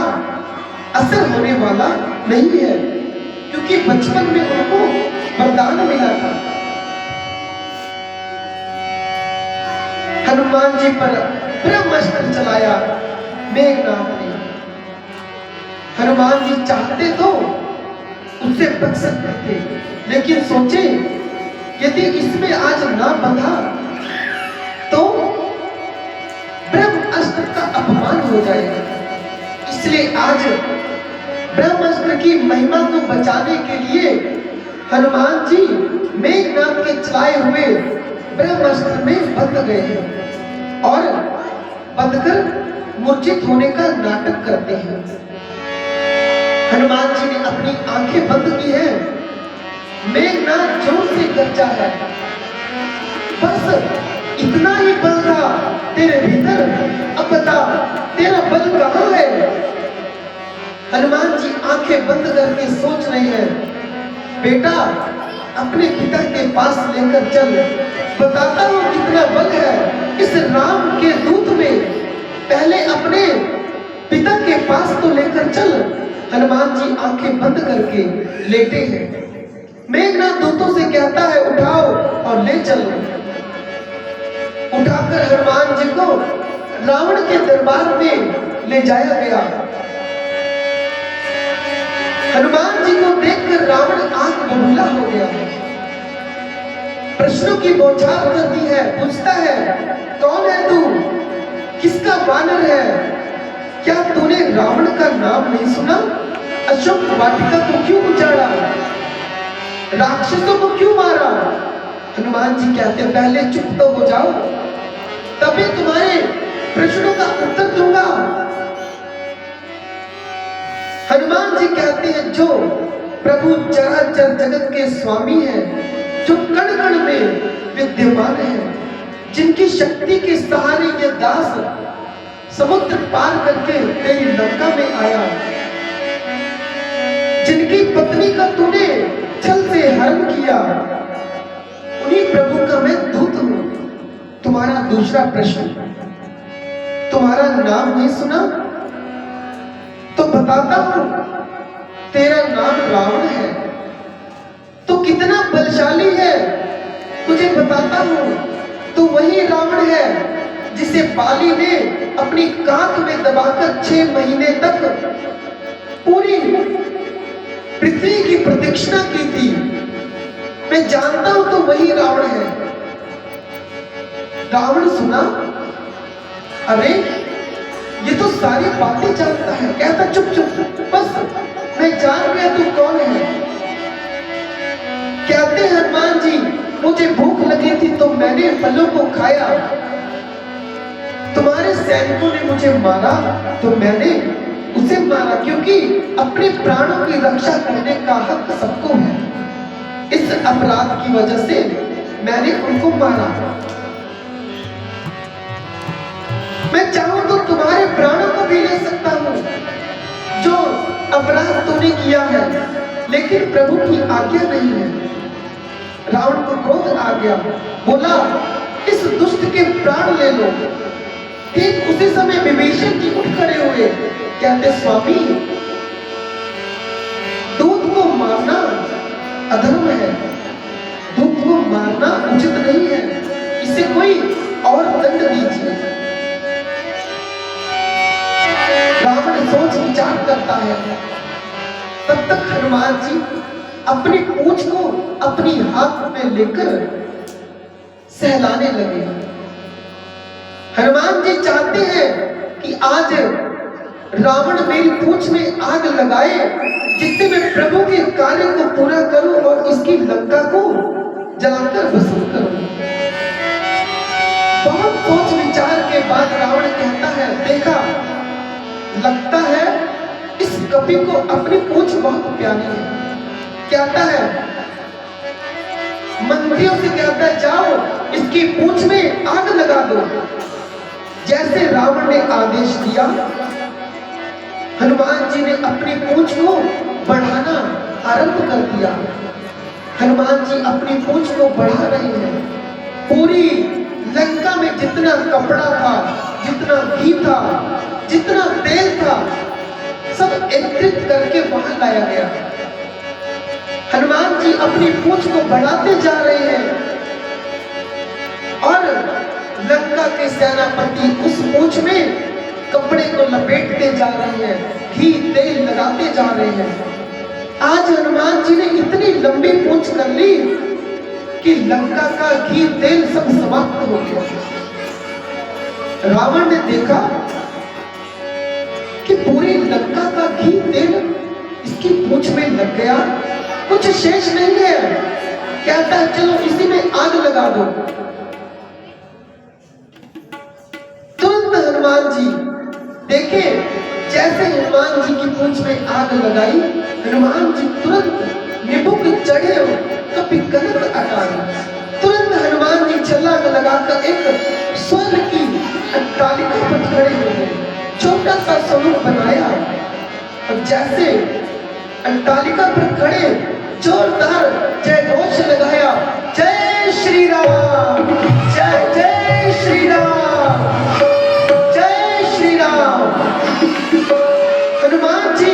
असर होने वाला नहीं है, क्योंकि बचपन में उनको वरदान मिला था। हनुमान जी पर ब्रह्मास्त्र चलाया मेघनाथ ने। हनुमान जी चाहते तो उससे बच सकते थे, लेकिन सोचे यदि इसमें आज ना बंधा तो ब्रह्मास्त्र का अपमान हो जाएगा। इसलिए आज ब्रह्मास्त्र की महिमा को बचाने के लिए हनुमान जी मेघनाथ के चलाए हुए ब्रह्मास्त्र में बंध गए हैं और बंधकर मूर्छित होने का नाटक करते हैं। हनुमान जी ने अपनी आंखें बंद की है। मेघनाथ जोर से गरजा है, बस इतना ही बल था तेरे भीतर, अब बता तेरा बल कहां है। हनुमान जी आंखें बंद करके सोच रहे हैं, बेटा अपने पिता के पास लेकर चल, बताता हूं कितना बल है इस राम के दूत में, पहले अपने पिता के पास तो लेकर चल। हनुमान जी आंखें बंद करके लेटे हैं। मेघनाथ दूतों से कहता है उठाओ और ले चलो। उठाकर हनुमान जी को रावण के दरबार में ले जाया गया। हनुमान जी को देखकर रावण आंख बबूला हो गया, प्रश्नों की बौछार कर दी है, पूछता है कौन है तू, किसका वानर है, क्या तूने रावण का नाम नहीं सुना, अशोक वाटिका को क्यों उजाड़ा, राक्षसों को क्यों मारा। हनुमान जी कहते हैं पहले चुप तो हो जाओ, तभी तुम्हारे प्रश्नों का उत्तर दूंगा। हनुमान जी कहते हैं जो प्रभु चराचर जगत के स्वामी हैं, जो कण कण में विद्यमान है, जिनकी शक्ति के सहारे ये दास समुद्र पार करके तेरी लंका में आया, जिनकी पत्नी का तूने छल से हरण किया, उन्हीं प्रभु का मैं दूत हूं। तुम्हारा दूसरा प्रश्न, तुम्हारा नाम नहीं सुना तो बताता हूं, तेरा नाम रावण है। तो कितना बलशाली है तुझे बताता हूं, तो वही रावण है जिसे बाली ने अपनी कांख में दबाकर 6 महीने तक पूरी पृथ्वी की प्रदक्षिणा की थी। मैं जानता हूं तो वही रावण है। रावण सुना, अरे ये तो सारी बातें जानता है। कहता चुप चुप, बस मैं जान गया तू कौन है। कहते हनुमान जी मुझे भूख लगी थी तो मैंने फलों को खाया, तुम्हारे सैनिकों ने मुझे मारा तो मैंने उसे मारा, क्योंकि अपने प्राणों की रक्षा करने का हक सबको है। इस अपराध की वजह से मैंने उनको मारा। मैं चाहूं तो तुम्हारे प्राणों को भी ले सकता हूं जो अपराध तूने किया है, लेकिन प्रभु की आज्ञा नहीं है। रावण को क्रोध आ गया, बोला इस दुष्ट के प्राण ले लो। ठीक उसी समय विभीषण जी उठ खड़े हुए, कहते स्वामी दूत को मारना अधर्म है, दूत को मारना उचित नहीं है, इसे कोई और दंड दीजिए। रावण सोच विचार करता है। तब तक हनुमान जी अपनी पूंछ को अपनी हाथ में लेकर सहलाने लगे। हनुमान जी चाहते हैं कि आज रावण मेरी पूंछ में आग लगाए, जिससे मैं प्रभु के कार्य को पूरा करूं और इसकी लंका को जलाकर भस्म करूं। बहुत सोच विचार के बाद रावण कहता है, देखा लगता है इस कपि को अपनी पूंछ बहुत प्यारी है। कहता है मंत्रियों से, कहता है जाओ इसकी पूंछ में आग लगा दो। जैसे रावण ने आदेश दिया, हनुमान जी ने अपनी पूंछ को बढ़ाना आरंभ कर दिया। हनुमान जी अपनी पूंछ को बढ़ा रहे हैं। पूरी लंका में जितना कपड़ा था, जितना घी था, जितना तेल था, सब एकत्रित करके वहां लाया गया। हनुमान जी अपनी पूंछ को बढ़ाते जा रहे हैं और लंका के सेनापति उस पूंछ में कपड़े को लपेटते जा रहे हैं, घी तेल लगाते जा रहे हैं। आज हनुमान जी ने इतनी लंबी पूंछ कर ली कि लंका का घी तेल सब समाप्त हो गया। रावण ने देखा कि पूरी लंका का घी तेल इसकी पूंछ में लग गया, कुछ शेष नहीं है। कहता है चलो इसी में आग लगा दो। तुरंत हनुमान जी देखे, जैसे हनुमान जी की पूंछ में आग लगाई, हनुमान जी तुरंत निबुक चढ़े कभी कनक अटारी। तुरंत हनुमान जी छलांग लगाकर एक स्वर्ण की अट्टालिका पर खड़े हो गए, छोटा सा स्वरूप बनाया और जैसे अट्टालिका पर खड़े जोरदार जय घोष लगाया, जय श्री राम, जय जय श्री राम, जय श्री राम। हनुमान जी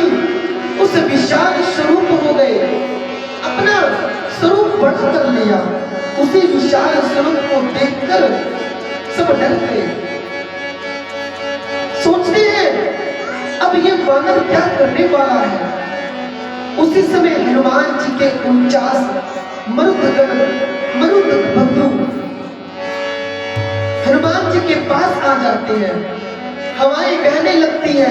उस विशाल स्वरूप हो गए, अपना स्वरूप बड़ा कर लिया। उसी विशाल स्वरूप को देखकर सब डर गए, सोचते हैं अब ये वानर क्या करने वाला है। उसी समय हनुमान जी के 49 मरुद बंधु हनुमान जी के पास आ जाते हैं। हवाएं बहने लगती है,